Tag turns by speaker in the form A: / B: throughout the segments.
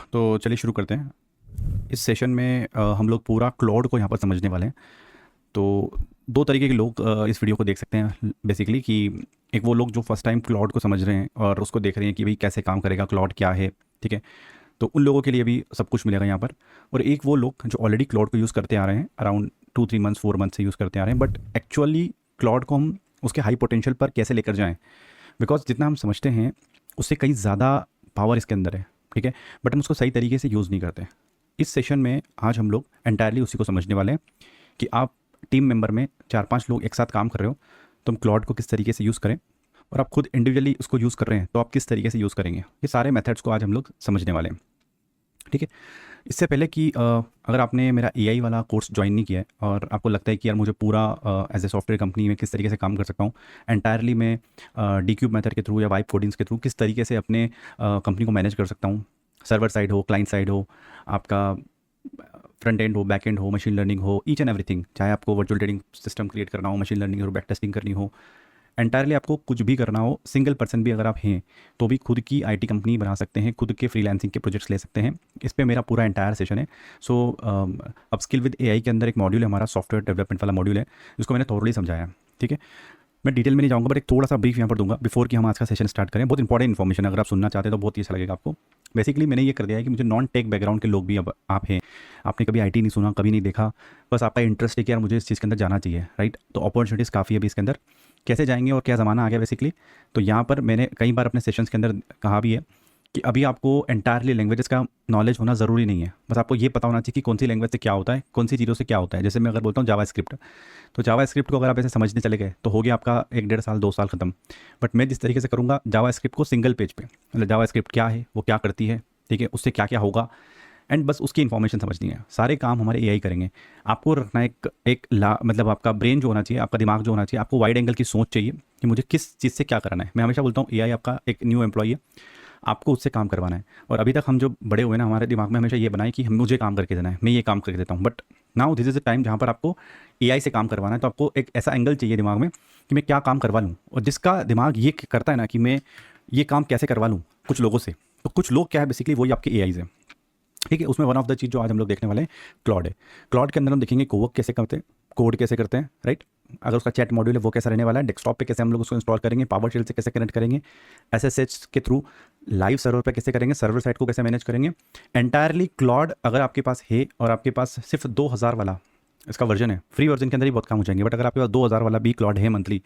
A: तो चलिए शुरू करते हैं। इस सेशन में हम लोग पूरा क्लाउड को यहाँ पर समझने वाले हैं। तो दो तरीके के लोग इस वीडियो को देख सकते हैं बेसिकली, कि एक वो लोग जो फर्स्ट टाइम क्लाउड को समझ रहे हैं और उसको देख रहे हैं कि भाई कैसे काम करेगा क्लाउड, क्या है। ठीक है, तो उन लोगों के लिए भी सब कुछ मिलेगा यहाँ पर। और एक वो लोग जो ऑलरेडी क्लाउड को यूज़ करते आ रहे हैं, अराउंड 2-3 मंथ्स 4 मंथ से यूज़ करते आ रहे हैं, बट एक्चुअली क्लाउड को हम उसके हाई पोटेंशियल पर कैसे लेकर जाएँ। बिकॉज जितना हम समझते हैं उससे कहीं ज़्यादा पावर इसके अंदर है। ठीक है, बट हम उसको सही तरीके से यूज़ नहीं करते। इस सेशन में आज हम लोग एंटायरली उसी को समझने वाले हैं कि आप टीम मेंबर में 4-5 लोग एक साथ काम कर रहे हो, तो हम क्लाउड को किस तरीके से यूज़ करें, और आप खुद इंडिविजुअली उसको यूज़ कर रहे हैं तो आप किस तरीके से यूज़ करेंगे। ये सारे मेथड्स को आज हम लोग समझने वाले हैं। ठीक है, इससे पहले कि अगर आपने मेरा एआई वाला कोर्स ज्वाइन नहीं किया है और आपको लगता है कि यार मुझे पूरा एज ए सॉफ्टवेयर कंपनी में किस तरीके से काम कर सकता हूँ एंटायरली मैं डी क्यूब मेथड के थ्रू या वाइब कोडिंग्स के थ्रू किस तरीके से अपने कंपनी को मैनेज कर सकता हूँ, सर्वर साइड हो, क्लाइंट साइड हो, आपका फ्रंट एंड हो, बैक एंड हो, मशीन लर्निंग हो, ईच एंड एवरीथिंग, चाहे आपको वर्चुअल ट्रेडिंग सिस्टम क्रिएट करना हो, मशीन लर्निंग और बैक टेस्टिंग करनी हो, एंटायरली आपको कुछ भी करना हो, सिंगल पर्सन भी अगर आप हैं तो भी खुद की आईटी कंपनी बना सकते हैं, खुद के फ्रीलांसिंग के प्रोजेक्ट्स ले सकते हैं। इस पे मेरा पूरा एंटायर सेशन है। सो अपस्किल विद एआई के अंदर एक मॉड्यूल है हमारा, सॉफ्टवेयर डेवलपमेंट वाला मॉड्यूल है, जिसको मैंने थोड़ी समझाया है। ठीक है, मैं डिटेल में नहीं जाऊँगा, बट एक थोड़ा सा ब्रीफ यहाँ पर दूंगा बिफोर कि हम आज का सेशन स्टार्ट करें। बहुत इंपॉर्टेंट इन्फॉर्मेशन, अगर आप सुनना चाहते हैं तो बहुत ही अच्छा लगेगा आपको। बेसिकली मैंने ये कर दिया है कि मुझे नॉन टेक बैकग्राउंड के लोग भी अब आप हैं, आपने कभी आईटी नहीं सुना, कभी नहीं देखा, बस आपका इंटरेस्ट है कि यार मुझे इस चीज़ के अंदर जाना चाहिए, राइट। तो अपॉर्चुनिटीज़ काफ़ी है अभी इसके अंदर। कैसे जाएंगे और क्या ज़माना आ गया बेसिकली, तो यहाँ पर मैंने कई बार अपने सेशंस के अंदर कहा भी है कि अभी आपको एंटायरली लैंग्वेजेस का नॉलेज होना ज़रूरी नहीं है, बस आपको ये पता होना चाहिए कि कौन सी लैंग्वेज से क्या होता है, कौन सी चीज़ों से क्या होता है। जैसे मैं अगर बोलता हूँ जावा स्क्रिप्ट, तो जावा स्क्रिप्ट को अगर आप ऐसे समझने चले गए तो हो गया आपका 1-1.5 साल 2 साल खत्म। बट मैं जिस तरीके से करूँगा जावा स्क्रिप्ट को सिंगल पेज पे, मतलब जावा स्क्रिप्ट क्या है, वो क्या करती है, ठीक है, उससे क्या क्या होगा, एंड बस उसकी इन्फॉर्मेशन समझनी है। सारे काम हमारे एआई करेंगे। आपको रखना मतलब आपका ब्रेन जो होना चाहिए, आपका दिमाग जो होना चाहिए, आपको वाइड एंगल की सोच चाहिए कि मुझे किस चीज़ से क्या करना है। मैं हमेशा बोलता हूँ एआई आपका एक न्यू एम्प्लॉई है, आपको उससे काम करवाना है। और अभी तक हम जो बड़े हुए ना, हमारे दिमाग में हमेशा ये बनाए कि हम मुझे काम करके देना है, मैं ये काम करके देता हूँ। But now this is a time जहाँ पर आपको एआई से काम करवाना है, तो आपको एक ऐसा एंगल चाहिए दिमाग में कि मैं क्या काम करवा लूँ, और जिसका दिमाग ये करता है ना कि मैं ये काम कैसे करवा लूँ कुछ लोगों से। तो कुछ लोग क्या है बेसिकली वही आपके एआईज हैं। ठीक है, उसमें वन ऑफ द चीज़ जो आज हम लोग देखने वाले हैं क्लाउड है। क्लाउड के अंदर हम देखेंगे कोवर्क कैसे करते हैं, कोड कैसे करते हैं, राइट। अगर उसका चैट मॉड्यूल है वो कैसा रहने वाला है, डेस्कटॉप पे कैसे हम लोग उसको इंस्टॉल करेंगे, पावर शेल से कैसे कनेक्ट करेंगे, एसएसएच के थ्रू लाइव सर्वर पे कैसे करेंगे, सर्वर साइड को कैसे मैनेज करेंगे। एंटायरली क्लाउड अगर आपके पास है और आपके पास सिर्फ 2000 वाला इसका वर्जन है, फ्री वर्जन के अंदर ही बहुत काम हो जाएंगे, बट अगर आपके पास 2000 वाला भी क्लाउड है मंथली,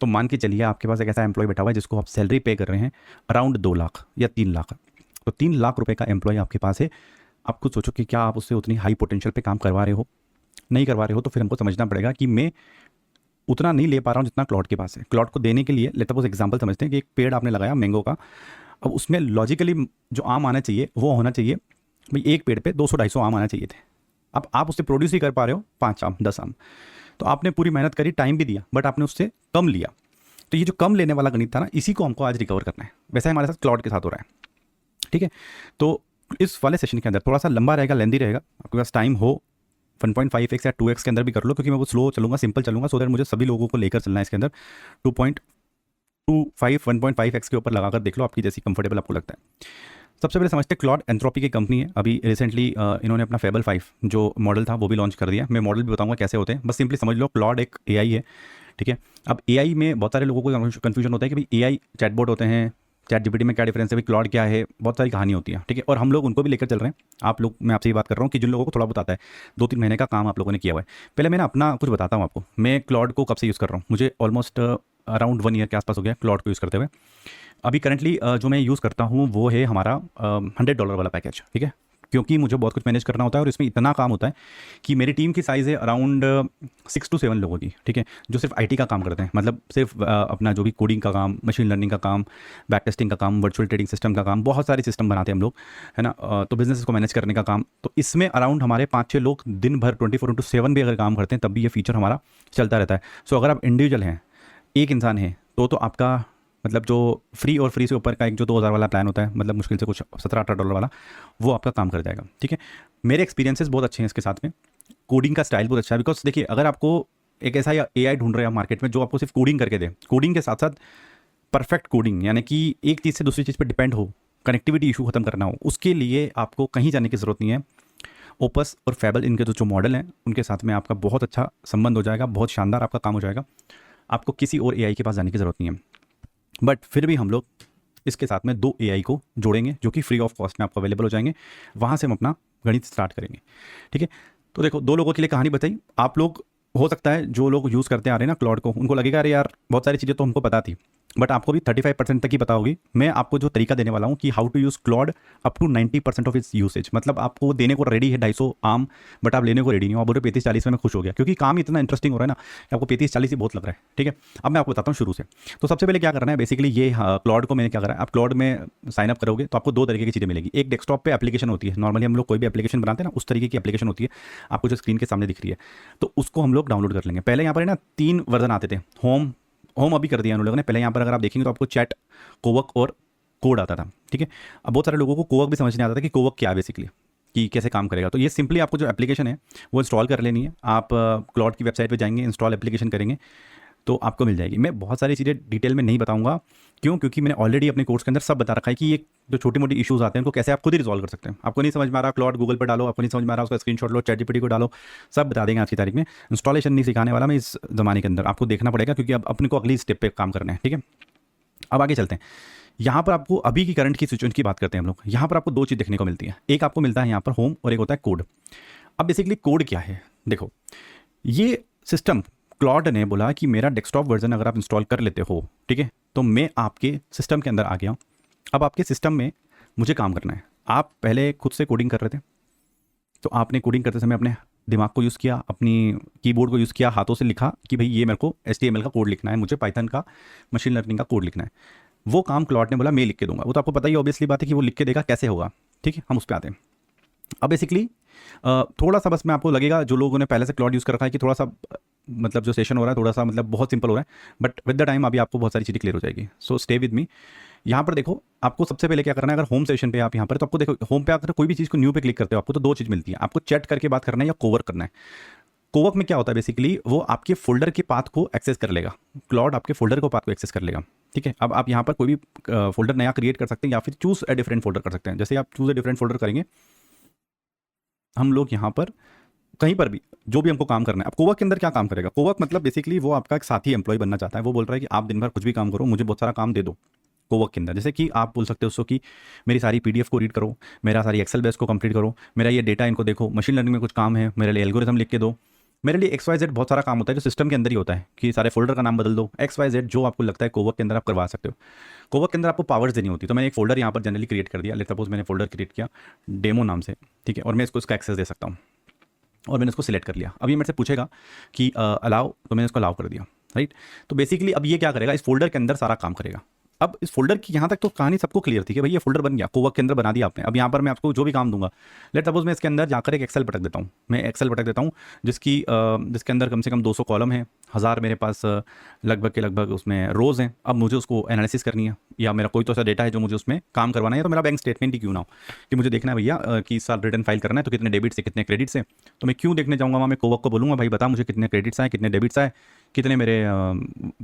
A: तो मान के चलिए आपके पास एक ऐसा एम्प्लॉय बैठा हुआ है जिसको आप सैलरी पे कर रहे हैं अराउंड 2 लाख या 3 लाख। तो 3 लाख रुपए का एम्प्लॉय आपके पास है। आप खुद सोचो कि क्या आप उससे उतनी हाई पोटेंशियल पे काम करवा रहे हो, नहीं करवा रहे हो, तो फिर हमको समझना पड़ेगा कि मैं उतना नहीं ले पा रहा हूँ जितना क्लाउड के पास है। क्लाउड को देने के लिए लेट सपोज एग्जांपल समझते हैं कि एक पेड़ आपने लगाया मैंगो का, अब उसमें लॉजिकली जो आम आना चाहिए वो होना चाहिए भाई, एक पेड़ पे 200-250 आम आना चाहिए थे। अब आप उससे प्रोड्यूस ही कर पा रहे हो 5 आम 10 आम, तो आपने पूरी मेहनत करी, टाइम भी दिया, बट आपने उससे कम लिया। तो ये जो कम लेने वाला गणित था ना, इसी को हमको आज रिकवर करना है। वैसा ही हमारे साथ क्लाउड के साथ हो रहा है। ठीक है, तो इस वाले सेशन के अंदर थोड़ा सा लंबा रहेगा, लेंदी रहेगा, आपके पास टाइम हो 1.5x या 2x के अंदर भी कर लो, क्योंकि मैं वो स्लो चलूंगा, सिंपल चलूंगा, सो दैट मुझे सभी लोगों को लेकर चलना है इसके अंदर। 2.25 1.5x के ऊपर लगाकर देख लो, आपकी जैसी कंफर्टेबल आपको लगता है। सबसे पहले समझते हैं क्लाउड एंथ्रोपी की कंपनी है। अभी रिसेंटली इन्होंने अपना फेबल 5 जो मॉडल था वो भी लॉन्च कर दिया। मैं मॉडल भी बताऊंगा कैसे होते हैं, बस सिंपली समझ लो क्लाउड एक एआई है। ठीक है, अब एआई में बहुत सारे लोगों को कन्फ्यूजन होता है कि भाई एआई चैटबॉट होते हैं, चैट जीपीटी में क्या डिफरेंस है, भाई क्लाउड क्या है, बहुत सारी कहानी होती है। ठीक है, और हम लोग उनको भी लेकर चल रहे हैं। आप लोग, मैं आपसे ये बात कर रहा हूँ कि जिन लोगों को थोड़ा बताता है, 2-3 महीने का काम आप लोगों ने किया हुआ है। पहले मैं ना अपना कुछ बताता हूँ आपको, मैं क्लाउड को कब से यूज़ कर रहा हूँ। मुझे ऑलमोस्ट अराउंड 1 ईयर के आसपास हो गया क्लाउड को यूज़ करते हुए। अभी करंटली जो मैं यूज़ करता हूँ वो है हमारा $100 वाला पैकेज। ठीक है, क्योंकि मुझे बहुत कुछ मैनेज करना होता है और इसमें इतना काम होता है कि मेरी टीम की साइज़ है अराउंड 6 to 7 लोगों की। ठीक है, जो सिर्फ आईटी का काम करते हैं, मतलब सिर्फ अपना जो भी कोडिंग का काम, मशीन लर्निंग का काम, बैक टेस्टिंग का काम, वर्चुअल ट्रेडिंग सिस्टम का काम, बहुत सारे सिस्टम बनाते हैं हम लोग, है ना। तो बिजनेस को मैनेज करने का काम, तो इसमें अराउंड हमारे 5-6 लोग दिन भर 24/7 भी अगर काम करते हैं तब भी ये फीचर हमारा चलता रहता है। सो अगर आप इंडिविजुअल हैं, एक इंसान है, तो आपका मतलब जो फ्री और फ्री से ऊपर का एक जो 2000 वाला प्लान होता है, मतलब मुश्किल से कुछ $17-18 वाला, वो आपका काम कर जाएगा। ठीक है, मेरे एक्सपीरियंसेस बहुत अच्छे हैं इसके साथ में। कोडिंग का स्टाइल बहुत अच्छा है, बिकॉज देखिए अगर आपको एक ऐसा एआई ढूंढ रहे हैं मार्केट में जो आपको सिर्फ कोडिंग करके दे, कोडिंग के साथ साथ परफेक्ट कोडिंग, यानी कि एक चीज़ से दूसरी चीज़ पर डिपेंड हो, कनेक्टिविटी इशू खत्म करना हो, उसके लिए आपको कहीं जाने की ज़रूरत नहीं है। ओपस और फैबल इनके जो मॉडल हैं उनके साथ में आपका बहुत अच्छा संबंध हो जाएगा, बहुत शानदार आपका काम हो जाएगा। आपको किसी और एआई के पास जाने की ज़रूरत नहीं है। बट फिर भी हम लोग इसके साथ में 2 एआई को जोड़ेंगे जो कि फ्री ऑफ कॉस्ट में आपको अवेलेबल हो जाएंगे। वहाँ से हम अपना गणित स्टार्ट करेंगे, ठीक है। तो देखो 2 लोगों के लिए कहानी बताई। आप लोग, हो सकता है जो लोग यूज़ करते आ रहे हैं ना क्लॉड को, उनको लगेगा अरे यार बहुत सारी चीज़ें तो हमको पता थी, बट आपको भी 35% तक ही पता होगी। मैं आपको जो तरीका देने वाला हूँ कि how to use Claude up to 90% of its usage. मतलब आपको देने को रेडी है 250 आम, बट आप लेने को रेडी नहीं हो। आप बोले 35-40 में मैं खुश हो गया, क्योंकि काम इतना इंटरेस्टिंग हो रहा है ना कि आपको 35-40 ही बहुत लग रहा है, ठीक है। अब मैं आपको बताता हूँ शुरू से। तो सबसे पहले क्या करना है बेसिकली, ये क्लॉड को मैंने क्या करा है, आप क्लॉड में साइनअप करोगे तो आपको 2 तरीके की चीज़ें मिलेगी। एक डेस्कटॉप पे एप्लीकेशन होती है, नॉर्मली हम लोग कोई भी एप्लीकेशन बनाते हैं ना, उस तरीके की एप्लीकेशन होती है आपको जो स्क्रीन के सामने दिख रही है, तो उसको हम लोग डाउनलोड कर लेंगे। पहले यहाँ पर है ना 3 वर्जन आते थे। होम अभी कर दिया उन लोगों ने। पहले यहाँ पर अगर आप देखेंगे तो आपको चैट, कोवर्क और कोड आता था, ठीक है। अब बहुत सारे लोगों को कोवर्क भी समझ नहीं आता था कि कोवर्क क्या है बेसिकली, कि कैसे काम करेगा। तो ये सिंपली आपको जो एप्लीकेशन है वो इंस्टॉल कर लेनी है। आप क्लॉड की वेबसाइट पे जाएंगे, इंस्टॉल एप्लीकेशन करेंगे तो आपको मिल जाएगी। मैं बहुत सारी चीज़ें डिटेल में नहीं बताऊंगा, क्यों, क्योंकि मैंने ऑलरेडी अपने कोर्स के अंदर सब बता रखा है कि ये जो छोटी मोटी इश्यूज़ आते हैं उनको कैसे आप खुद ही रिजॉल्व कर सकते हैं। आपको नहीं समझ में आ रहा, क्लॉड गूगल पर डालो। आपको नहीं समझ में आ रहा, उसका स्क्रीनशॉट लो, चैटजीपीटी को डालो, सब बता देंगे आज की तारीख में। इंस्टॉलेशन नहीं सिखाने वाला मैं इस ज़माने के अंदर, आपको देखना पड़ेगा, क्योंकि अब अपने को अगली स्टेप पे काम करना है, ठीक है। अब आगे चलते हैं। यहाँ पर आपको अभी की करंट की सिचुएशन की बात करते हैं हम लोग। यहाँ पर आपको 2 चीज़ देखने को मिलती है। एक आपको मिलता है यहाँ पर होम, और एक होता है कोड। अब बेसिकली कोड क्या है, देखो ये सिस्टम क्लॉड ने बोला कि मेरा डेस्कटॉप वर्जन अगर आप इंस्टॉल कर लेते हो, ठीक है, तो मैं आपके सिस्टम के अंदर आ गया। अब आपके सिस्टम में मुझे काम करना है। आप पहले खुद से कोडिंग कर रहे थे, तो आपने कोडिंग करते समय अपने दिमाग को यूज़ किया, अपनी कीबोर्ड को यूज़ किया, हाथों से लिखा कि भाई ये मेरे को HTML का कोड लिखना है, मुझे पाइथन का मशीन लर्निंग का कोड लिखना है। वो काम क्लॉड ने बोला मैं लिख के दूंगा। वो तो आपको पता ही ऑब्वियसली बात है कि वो लिख के देगा, कैसे होगा, ठीक है। हम उस पर आते हैं। अब बेसिकली थोड़ा सा बस मैं आपको लगेगा जो लोगों ने पहले से क्लॉड यूज़ कर रखा है कि थोड़ा सा मतलब जो सेशन हो रहा है थोड़ा सा मतलब बहुत सिंपल हो रहा है, बट विद द टाइम अभी आपको बहुत सारी चीज़ें क्लियर हो जाएगी। So stay with me. यहाँ पर देखो आपको सबसे पहले क्या करना है, अगर होम सेशन पे आप यहाँ पर, तो आपको देखो होम पे अगर कोई भी चीज़ को न्यू पे क्लिक करते हो आपको तो 2 चीज़ मिलती है। आपको चैट करके बात करना है या कोवर्क करना है। कोवर्क में क्या होता है बेसिकली, वो आपके फोल्डर के पाथ को एक्सेस कर लेगा। क्लॉड आपके फोल्डर को पाथ को एक्सेस कर लेगा, ठीक है। अब आप यहाँ पर कोई भी फोल्डर नया क्रिएट कर सकते हैं या फिर चूज अ डिफरेंट फोल्डर कर सकते हैं। जैसे आप चूज अ डिफरेंट फोल्डर करेंगे, हम लोग यहाँ पर कहीं पर भी जो भी हमको काम करना है। अब कोवर्क के अंदर क्या काम करेगा, कोवर्क मतलब बेसिकली वो आपका एक साथी एम्प्लॉय बनना चाहता है। वो बोल रहा है कि आप दिन भर कुछ भी काम करो, मुझे बहुत सारा काम दे दो कोवर्क के अंदर। जैसे कि आप बोल सकते हो उसको कि मेरी सारी PDF को रीड करो, मेरा सारी एक्सेल बेस को कंप्लीट करो, मेरा ये डेटा इनको देखो, मशीन लर्निंग में कुछ काम है, मेरे लिए एल्गोरिथम लिख के दो, मेरे लिए XYZ बहुत सारा काम होता है जो सिस्टम के अंदर ही होता है कि सारे फोल्डर का नाम बदल दो, XYZ जो आपको लगता है कोवर्क के अंदर आप करवा सकते हो। कोवर्क के अंदर आपको पावर्स देनी होती है। तो मैंने एक फोल्डर यहाँ पर जनरली क्रिएट कर दिया। लेट सपोज मैंने फोल्डर क्रिएट किया डेमो नाम से, ठीक है, और मैं इसको इसका एक्सेस दे सकता हूँ और मैंने इसको सिलेक्ट कर लिया। अब ये मेरे से पूछेगा कि अलाउ, तो मैंने इसको अलाउ कर दिया, राइट। तो बेसिकली अब ये क्या करेगा, इस फोल्डर के अंदर सारा काम करेगा। अब इस फोल्डर की यहाँ तक तो कहानी सबको क्लियर थी कि भाई ये फोल्डर बन गया, कोवर्क के अंदर बना दिया आपने। अब यहाँ पर मैं आपको जो भी काम दूंगा, लेट सपोज मैं इसके अंदर जाकर एक एक्सेल पटक देता हूँ। मैं एक्सेल पटक देता हूँ जिसके अंदर कम से कम 200 कॉलम है, 1000 मेरे पास लगभग के लगभग उसमें रोज़ हैं। अब मुझे उसको एनालिसिस करनी है या मेरा कोई तो ऐसा डेटा है जो मुझे उसमें काम करवाना है। तो मेरा बैंक स्टेटमेंट ही क्यों ना हो कि मुझे देखना है भैया कि इस साल रिटर्न फाइल करना है तो कितने डेबिट से कितने क्रेडिट से। तो मैं क्यों देखने जाऊँगा वहाँ, मैं कोवर्क को बोलूँगा भाई बता मुझे कितने क्रेडिट्स आए, कितने डेबिट्स आए, कितने मेरे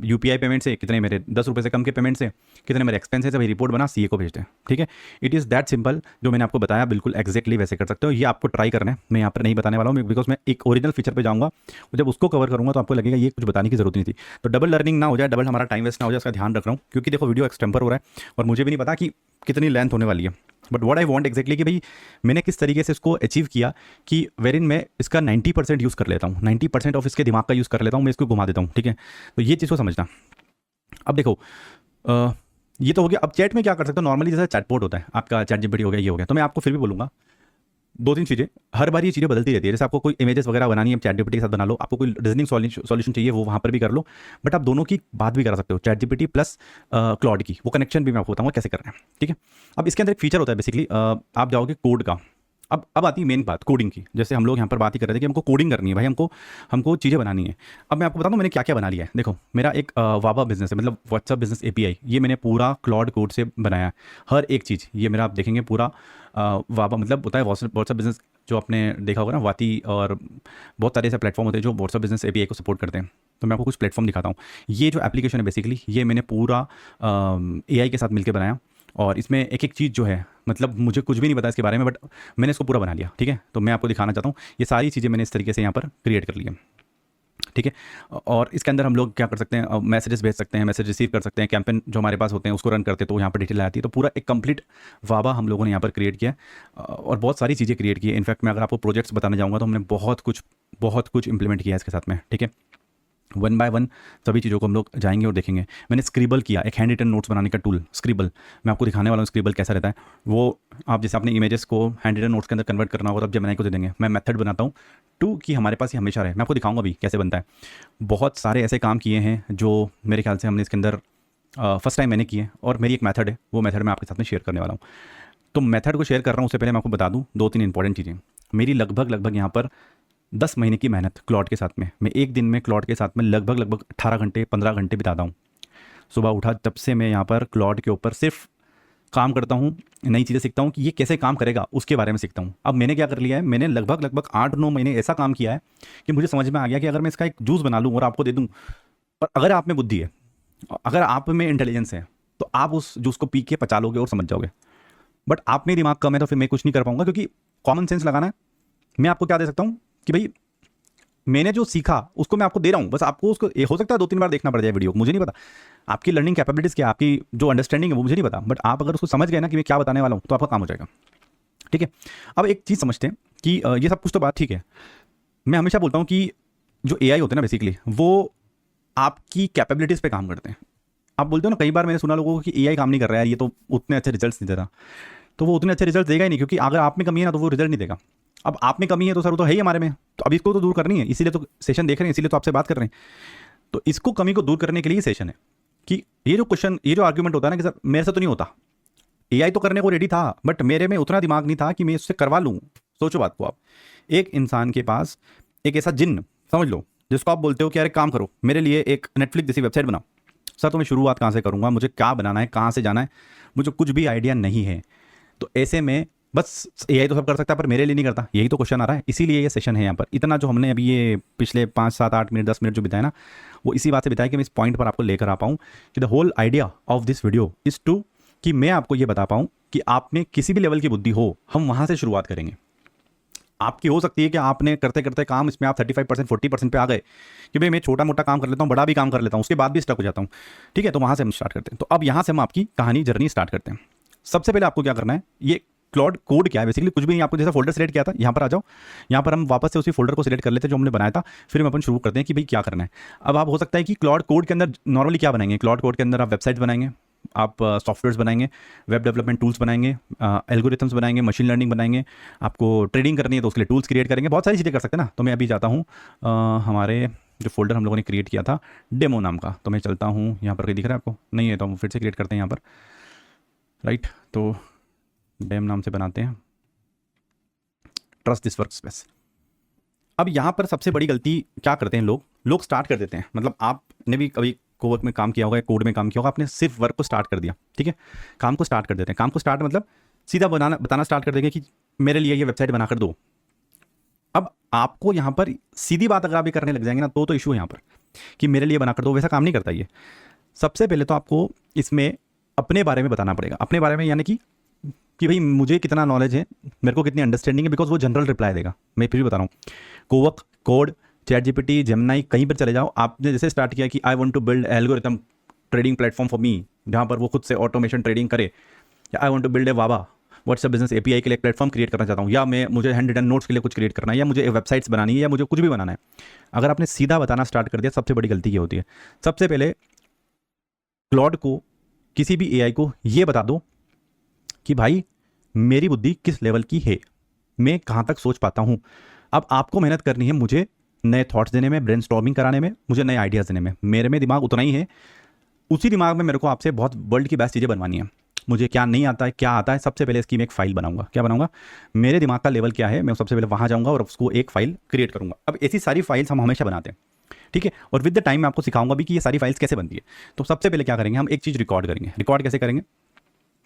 A: UPI पेमेंट से, कितने मेरे 10 रुपये से कम के पेमेंट से, कितने मेरे एक्सपेंसेस है, भाई रिपोर्ट बना CA को भेजते हैं, ठीक है। It is that simple. जो मैंने आपको बताया बिल्कुल एग्जैक्टली वैसे कर सकते हो। ये आपको ट्राई करना है, मैं यहाँ पर नहीं बताने वाला हूँ बिकॉज मैं एक ओरिजिनल फीचर पे जाऊँगा। जब उसको कवर करूँगा तो आपको लगेगा ये कुछ बताने की जरूरत नहीं थी। तो डबल लर्निंग ना हो जाए, डबल हमारा टाइम वेस्ट ना हो जाए, इसका ध्यान रख रहा हूँ। क्योंकि देखो वीडियो एक्सटेम्पर हो रहा है और मुझे भी नहीं पता कि कितनी लेंथ होने वाली है, but what I want exactly कि भाई मैंने किस तरीके से इसको अचीव किया कि वेर इन मैं इसका 90% यूज़ कर लेता हूँ, 90% ऑफ इसके दिमाग का यूज़ कर लेता हूँ, मैं इसको घुमा देता हूँ, ठीक है। तो ये चीज़ को समझना। अब देखो ये तो हो गया। अब चैट में क्या कर सकते हो, नॉर्मली जैसे चैटबॉट होता है आपका, ChatGPT हो गया, ये हो गया। तो मैं आपको फिर भी बोलूँगा 2-3 चीज़ें, हर बार ये चीज़ें बदलती रहती है। जैसे आपको कोई इमेजेस वगैरह बनानी है ChatGPT के साथ बना लो, आपको कोई रीजनिंग सॉल्यूशन चाहिए वो वहाँ पर भी कर लो, बट आप दोनों की बात भी कर सकते हो, ChatGPT प्लस क्लॉड की। वो कनेक्शन भी मैं आपको बताऊँगा कैसे करना है, ठीक है। अब इसके अंदर एक फीचर होता है बेसिकली, आप जाओगे कोड का। अब आती है मेन बात कोडिंग की। जैसे हम लोग यहाँ पर बात ही कर रहे थे कि हमको कोडिंग करनी है भाई, हमको चीज़ें बनानी है। अब मैं आपको बताता हूँ मैंने क्या क्या बना लिया है। देखो मेरा एक वावा बिजनेस है, मतलब व्हाट्सअप बिजनेस API, ये मैंने पूरा क्लॉड कोड से बनाया है। हर एक चीज़ ये मेरा आप देखेंगे पूरा वावा मतलब होता है व्हाट्सअप बिजनेस, जो आपने देखा होगा ना वाती, और बहुत सारे ऐसे प्लेटफॉर्म होते हैं जो व्हाट्सअप बिजनेस API को सपोर्ट करते हैं। तो मैं आपको कुछ प्लेटफॉर्म दिखाता हूँ। ये जो एप्लीकेशन है बेसिकली ये मैंने पूरा AI के साथ मिलकर बनाया, और इसमें एक एक चीज़ जो है, मतलब मुझे कुछ भी नहीं पता इसके बारे में, बट मैंने इसको पूरा बना लिया। ठीक है, तो मैं आपको दिखाना चाहता हूँ ये सारी चीज़ें मैंने इस तरीके से यहाँ पर क्रिएट कर ली है। ठीक है, और इसके अंदर हम लोग क्या कर सकते हैं, मैसेजेस भेज सकते हैं, मैसेज रिसीव कर सकते हैं, कैंपेन जो हमारे पास होते हैं उसको रन करते हैं तो यहाँ पर डिटेल आती है। तो पूरा एक कंप्लीट वाबा हम लोगों ने यहाँ पर क्रिएट किया है और बहुत सारी चीज़ें क्रिएट की है। इनफैक्ट मैं अगर आपको प्रोजेक्ट्स बताने जाऊँगा तो हमने बहुत कुछ इंप्लीमेंट किया है इसके साथ में। ठीक है, वन बाय वन सभी चीज़ों को हम लोग जाएंगे और देखेंगे। मैंने स्क्रिबल किया, एक हैंड रिटन नोट्स बनाने का टूल स्क्रिबल, मैं आपको दिखाने वाला हूँ स्क्रिबल कैसा रहता है। वो आप जैसे अपने इमेजेस को हैंड रिटन नोट्स के अंदर कन्वर्ट करना होगा तब जेमिनी को दे देंगे। मैं मेथड बनाता हूँ टू कि हमारे पास ये हमेशा रहे। मैं आपको दिखाऊंगा भी कैसे बनता है। बहुत सारे ऐसे काम किए हैं जो मेरे ख्याल से हमने इसके अंदर फर्स्ट टाइम मैंने किए, और मेरी एक मेथड है, वो मेथड मैं आपके साथ में शेयर करने वाला हूँ। तो मेथड को शेयर कर रहा हूँ उससे पहले मैं आपको बता दूँ 2-3 इंपॉर्टेंट चीज़ें। मेरी लगभग यहाँ पर 10 महीने की मेहनत क्लॉड के साथ में, मैं एक दिन में क्लॉड के साथ में लगभग 18 घंटे 15 घंटे बिताता हूँ। सुबह उठा तब से मैं यहाँ पर क्लॉड के ऊपर सिर्फ काम करता हूँ, नई चीज़ें सीखता हूँ कि ये कैसे काम करेगा उसके बारे में सीखता हूँ। अब मैंने क्या कर लिया है, मैंने लगभग 8-9 महीने ऐसा काम किया है कि मुझे समझ में आ गया कि अगर मैं इसका एक जूस बना लूँ और आपको दे दूँ, और अगर आप में बुद्धि है, अगर आप में इंटेलिजेंस है, तो आप उस जूस को पी के पचा लोगे और समझ जाओगे। बट आप में दिमाग कम है तो फिर मैं कुछ नहीं कर पाऊंगा, क्योंकि कॉमन सेंस लगाना है। मैं आपको क्या दे सकता हूँ कि भाई मैंने जो सीखा उसको मैं आपको दे रहा हूँ, बस आपको उसको ये हो सकता है 2-3 बार देखना पड़ जाए वीडियो, मुझे नहीं पता आपकी लर्निंग कैपेबिलिटीज़ क्या, आपकी जो अंडरस्टैंडिंग है वो मुझे नहीं पता, बट आप अगर उसको समझ गए ना कि मैं क्या बताने वाला हूँ तो आपका काम हो जाएगा। ठीक है, अब एक चीज़ समझते हैं कि ये सब कुछ तो बात ठीक है। मैं हमेशा बोलता हूँ कि जो AI होते हैं ना बेसिकली वो आपकी कैपेबिलिटीज़ पे काम करते हैं। आप बोलते हो ना, कई बार मैंने सुना लोगों को कि AI काम नहीं कर रहा है, ये तो उतने अच्छे रिजल्ट्स नहीं दे रहा। तो वो उतने अच्छे रिजल्ट देगा ही नहीं, क्योंकि अगर आप में कमी है ना तो वो रिजल्ट नहीं देगा। अब आप में कमी है तो सर वो तो है ही हमारे में, तो अब इसको तो दूर करनी है, इसीलिए तो सेशन देख रहे हैं, इसीलिए तो आपसे बात कर रहे हैं। तो इसको कमी को दूर करने के लिए सेशन है कि ये जो क्वेश्चन, ये जो आर्ग्यूमेंट होता है ना कि सर मेरे से तो नहीं होता, AI तो करने को रेडी था बट मेरे में उतना दिमाग नहीं था कि मैं उससे करवा लूँ। सोचो बात को आप, एक इंसान के पास एक ऐसा जिन्न समझ लो जिसको आप बोलते हो कि यार एक काम करो मेरे लिए एक नेटफ्लिक्स जैसी वेबसाइट बनाओ। सर तो मैं शुरुआत कहाँ से करूँगा, मुझे क्या बनाना है, कहाँ से जाना है, मुझे कुछ भी आइडिया नहीं है। तो ऐसे में बस AI तो सब कर सकता है पर मेरे लिए नहीं करता, यही तो क्वेश्चन आ रहा है। इसीलिए ये सेशन है यहाँ पर। इतना जो हमने अभी ये पिछले 5-7-8 मिनट 10 मिनट जो बिताया ना, वो इसी बात से बिताया कि मैं इस पॉइंट पर आपको लेकर आ पाऊँ कि the whole idea of this video is to कि मैं आपको ये बता पाऊँ कि आप में किसी भी लेवल की बुद्धि हो, हम वहाँ से शुरुआत करेंगे। आपकी हो सकती है कि आपने करते करते काम इसमें आप 35% 40% पे आ गए कि भाई मैं छोटा मोटा काम कर लेता हूँ, बड़ा भी काम कर लेता हूँ, उसके बाद भी स्टक हो जाता हूँ। ठीक है, तो वहाँ से हम स्टार्ट करते हैं। तो अब यहाँ से हम आपकी कहानी जर्नी स्टार्ट करते हैं। सबसे पहले आपको क्या करना है, ये क्लॉड कोड क्या है बेसिकली कुछ भी नहीं। आपको जैसा फोल्डर सेलेक्ट किया था, यहाँ पर आ जाओ, यहाँ पर हम वापस से उसी फोल्डर को सिलेक्ट कर लेते हैं जो हमने बनाया था, फिर हम अपन शुरू करते हैं कि भाई क्या करना है। अब आप हो सकता है कि क्लॉड कोड के अंदर नॉर्मली क्या बनाएंगे, क्लॉड कोड के अंदर आप वेबसाइट बनाएंगे, आप सॉफ्टवेयर्स बनाएंगे, वेब डेवलपमेंट टूल्स बनाएंगे, एल्गोरिथम्स बनाएंगे, मशीन लर्निंग बनाएंगे, आपको ट्रेडिंग करनी है तो उसके लिए टूल्स क्रिएट करेंगे, बहुत सारी चीज़ें कर सकते हैं ना। तो मैं अभी जाता हूँ हमारे जो फोल्डर हम लोगों ने क्रिएट किया था डेमो नाम का, तो मैं चलता हूँ यहाँ पर, कहीं दिख रहा है आपको, नहीं है तो हम फिर से क्रिएट करते हैं यहाँ पर, राइट। तो डेम नाम से बनाते हैं, ट्रस्ट दिस वर्क स्पेस। अब यहाँ पर सबसे बड़ी गलती क्या करते हैं लोग स्टार्ट कर देते हैं। मतलब आपने भी कभी कोवर्क में काम किया होगा, कोड में काम किया होगा, आपने सिर्फ वर्क को स्टार्ट कर दिया, ठीक है, काम को स्टार्ट कर देते हैं। काम को स्टार्ट मतलब सीधा बताना स्टार्ट कर देंगे कि मेरे लिए ये वेबसाइट बनाकर दो। अब आपको यहाँ पर सीधी बात अगर आप ये करने लग जाएंगे ना तो इशू है यहाँ पर कि मेरे लिए बनाकर दो, वैसा काम नहीं करता ये। सबसे पहले तो आपको इसमें अपने बारे में बताना पड़ेगा, अपने बारे में यानी कि भाई मुझे कितना नॉलेज है, मेरे को कितनी अंडरस्टैंडिंग है, बिकॉज वो जनरल रिप्लाई देगा। मैं फिर भी बता रहा हूँ, कोवर्क, कोड, ChatGPT, जेमिनी, कहीं पर चले जाओ, आपने जैसे स्टार्ट किया कि I want to build algorithm trading platform for me, जहाँ पर वो खुद से ऑटोमेशन ट्रेडिंग करे, या I want to build a वावा व्हाट्सएप बिजनेस API के लिए एक प्लेटफॉर्म क्रिएट करना चाहता हूँ, या मुझे हैंड रिटन नोट्स के लिए कुछ क्रिएट करना है, या मुझे वेबसाइट्स बनानी है, या मुझे कुछ भी बनाना है। अगर आपने सीधा बताना स्टार्ट कर दिया, सबसे बड़ी गलती ये होती है। सबसे पहले क्लॉड को, किसी भी AI को ये बता दो कि भाई मेरी बुद्धि किस लेवल की है, मैं कहाँ तक सोच पाता हूँ। अब आपको मेहनत करनी है मुझे नए थॉट्स देने में, ब्रेनस्टॉर्मिंग कराने में, मुझे नए आइडियाज़ देने में। मेरे में दिमाग उतना ही है, उसी दिमाग में मेरे को आपसे बहुत वर्ल्ड की बेस्ट चीज़ें बनवानी है। मुझे क्या नहीं आता है, क्या आता है, सबसे पहले इसकी मैं एक फाइल बनाऊंगा। क्या बनाऊंगा, मेरे दिमाग का लेवल क्या है, मैं सबसे पहले वहाँ जाऊँगा और उसको एक फाइल क्रिएट करूँगा। अब ऐसी सारी फाइल्स हम हमेशा बनाते हैं, ठीक है, और विद द टाइम मैं आपको सिखाऊंगा भी कि ये सारी फाइल्स कैसे बनती है। तो सबसे पहले क्या करेंगे, हम एक चीज़ रिकॉर्ड करेंगे। रिकॉर्ड कैसे करेंगे,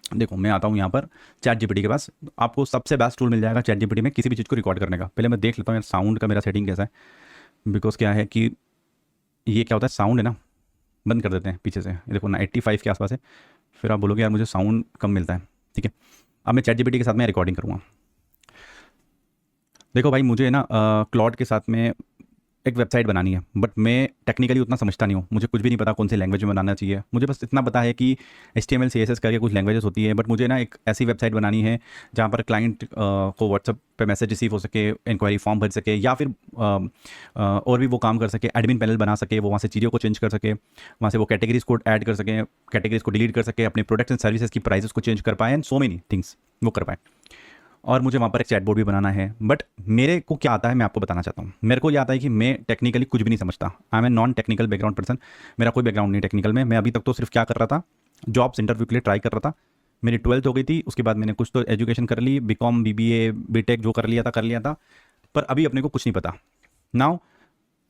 A: देखो मैं आता हूँ यहाँ पर ChatGPT के पास, आपको सबसे बेस्ट टूल मिल जाएगा ChatGPT में किसी भी चीज़ को रिकॉर्ड करने का। पहले मैं देख लेता हूँ यार साउंड का मेरा सेटिंग कैसा है, बिकॉज क्या है कि ये क्या होता है, साउंड है ना, बंद कर देते हैं पीछे से, देखो ना 85 के आसपास है, फिर आप बोलोगे यार मुझे साउंड कम मिलता है, ठीक है। अब मैं ChatGPT के साथ मैं रिकॉर्डिंग करूँगा। देखो भाई, मुझे ना क्लॉड के साथ में एक वेबसाइट बनानी है, बट मैं टेक्निकली उतना समझता नहीं हूँ, मुझे कुछ भी नहीं पता कौन सी लैंग्वेज में बनाना चाहिए। मुझे बस इतना पता है कि HTML CSS करके कुछ लैंग्वेजेस होती है, बट मुझे ना एक ऐसी वेबसाइट बनानी है जहाँ पर क्लाइंट को व्हाट्सअप पे मैसेज रिसीव हो सके, इंक्वायरी फॉर्म भर सके, या फिर और भी वो काम कर सके, एडमिन पैनल बना सके, वो वहाँ से चीज़ों को चेंज कर सके, वहाँ से वो कैटेगरीज को ऐड कर सके, कैटेगरीज को डिलीट कर सके, अपने प्रोडक्ट्स एंड सर्विसेज की प्राइसेस को चेंज कर पाए, एंड सो मेनी थिंग्स वो कर पाए। और मुझे वहाँ पर एक चैटबॉट भी बनाना है। बट मेरे को क्या आता है मैं आपको बताना चाहता हूँ। मेरे को ये आता है कि मैं टेक्निकली कुछ भी नहीं समझता। I am a non technical background person. मेरा कोई बैकग्राउंड नहीं टेक्निकल में। मैं अभी तक तो सिर्फ क्या कर रहा था, जॉब्स इंटरव्यू के लिए ट्राई कर रहा था। मेरी 12th हो गई थी, उसके बाद मैंने कुछ तो एजुकेशन कर ली, BCom BBA BTech जो कर लिया था, पर अभी अपने को कुछ नहीं पता। नाउ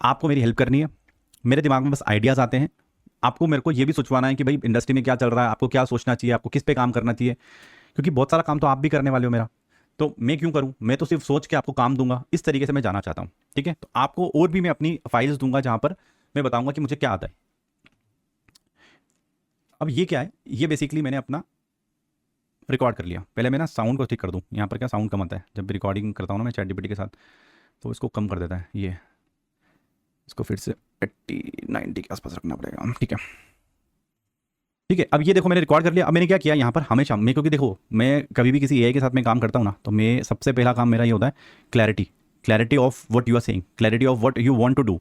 A: आपको मेरी हेल्प करनी है। मेरे दिमाग में बस आइडियाज़ आते हैं, आपको मेरे को ये भी सोचवाना है कि भाई इंडस्ट्री में क्या चल रहा है, आपको क्या सोचना चाहिए, आपको किस पे काम करना चाहिए, क्योंकि बहुत सारा काम तो आप भी करने वाले हो मेरा, तो मैं क्यों करूं, मैं तो सिर्फ सोच के आपको काम दूंगा। इस तरीके से मैं जाना चाहता हूं, ठीक है। तो आपको और भी मैं अपनी फाइल्स दूंगा जहां पर मैं बताऊंगा कि मुझे क्या आता है। अब ये क्या है, ये बेसिकली मैंने अपना रिकॉर्ड कर लिया। पहले मैं ना साउंड को ठीक कर दूं। यहाँ पर क्या साउंड कम आता है जब भी रिकॉर्डिंग करता हूँ ना मैं ChatGPT के साथ, तो इसको कम कर देता है। ये इसको फिर से 80-90 के आसपास रखना पड़ेगा, ठीक है। ठीक है, अब ये देखो मैंने रिकॉर्ड कर लिया। अब मैंने क्या किया यहाँ पर, हमेशा मैं, क्योंकि देखो मैं कभी भी किसी AI के साथ में काम करता हूँ ना, तो मैं सबसे पहला काम मेरा ये होता है clarity of what you are saying, clarity of what you want to do.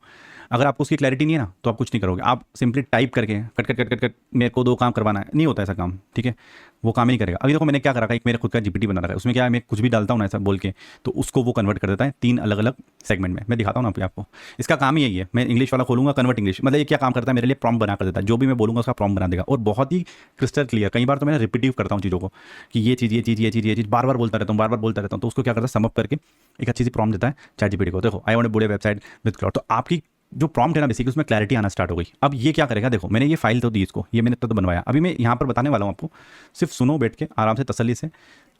A: अगर आपको उसकी क्लैरिटी नहीं है ना, तो आप कुछ नहीं करोगे। आप सिंपली टाइप करके cut cut cut cut cut मेरे को 2 काम करवाना है, नहीं होता ऐसा काम, ठीक है। वो काम ही नहीं करेगा। अभी देखो मैंने क्या करा, एक मेरा खुद का GPT बना रखा है। उसमें क्या है, मैं कुछ भी डालता हूँ ना ऐसा बोल के, तो उसको वो कन्वर्ट कर देता है 3 अलग अलग सेगमेंट में। मैं दिखाता हूँ ना आपको। इसका काम ही यही है। मैं इंग्लिश वाला खोलूंगा, कन्वर्ट इंग्लिश, मतलब ये क्या काम करता है, मेरे लिए प्रॉम्प्ट बना कर देता है। जो भी मैं बोलूँगा उसका प्रॉम्प्ट बना देगा, और बहुत ही क्रिस्टल क्लियर। कई बार तो मैं रिपीटिव करता हूँ चीज़ों को, कि ये चीज़ ये चीज़ ये चीज़ ये चीज़ बार बार बोलता रहता हूँ। तो उसको क्या करता है, समअप करके एक अच्छी सी प्रॉम्प्ट देता है ChatGPT को। देखो, I want to build a website with Claude. तो आपकी जो प्रॉम्प्ट है ना बेसिकली, उसमें क्लैरिटी आना स्टार्ट हो गई। अब ये क्या करेगा, देखो मैंने ये फाइल तो दी इसको, ये मैंने तो बनवाया। अभी मैं यहाँ पर बताने वाला हूँ आपको, सिर्फ सुनो बैठ के आराम से तसल्ली से,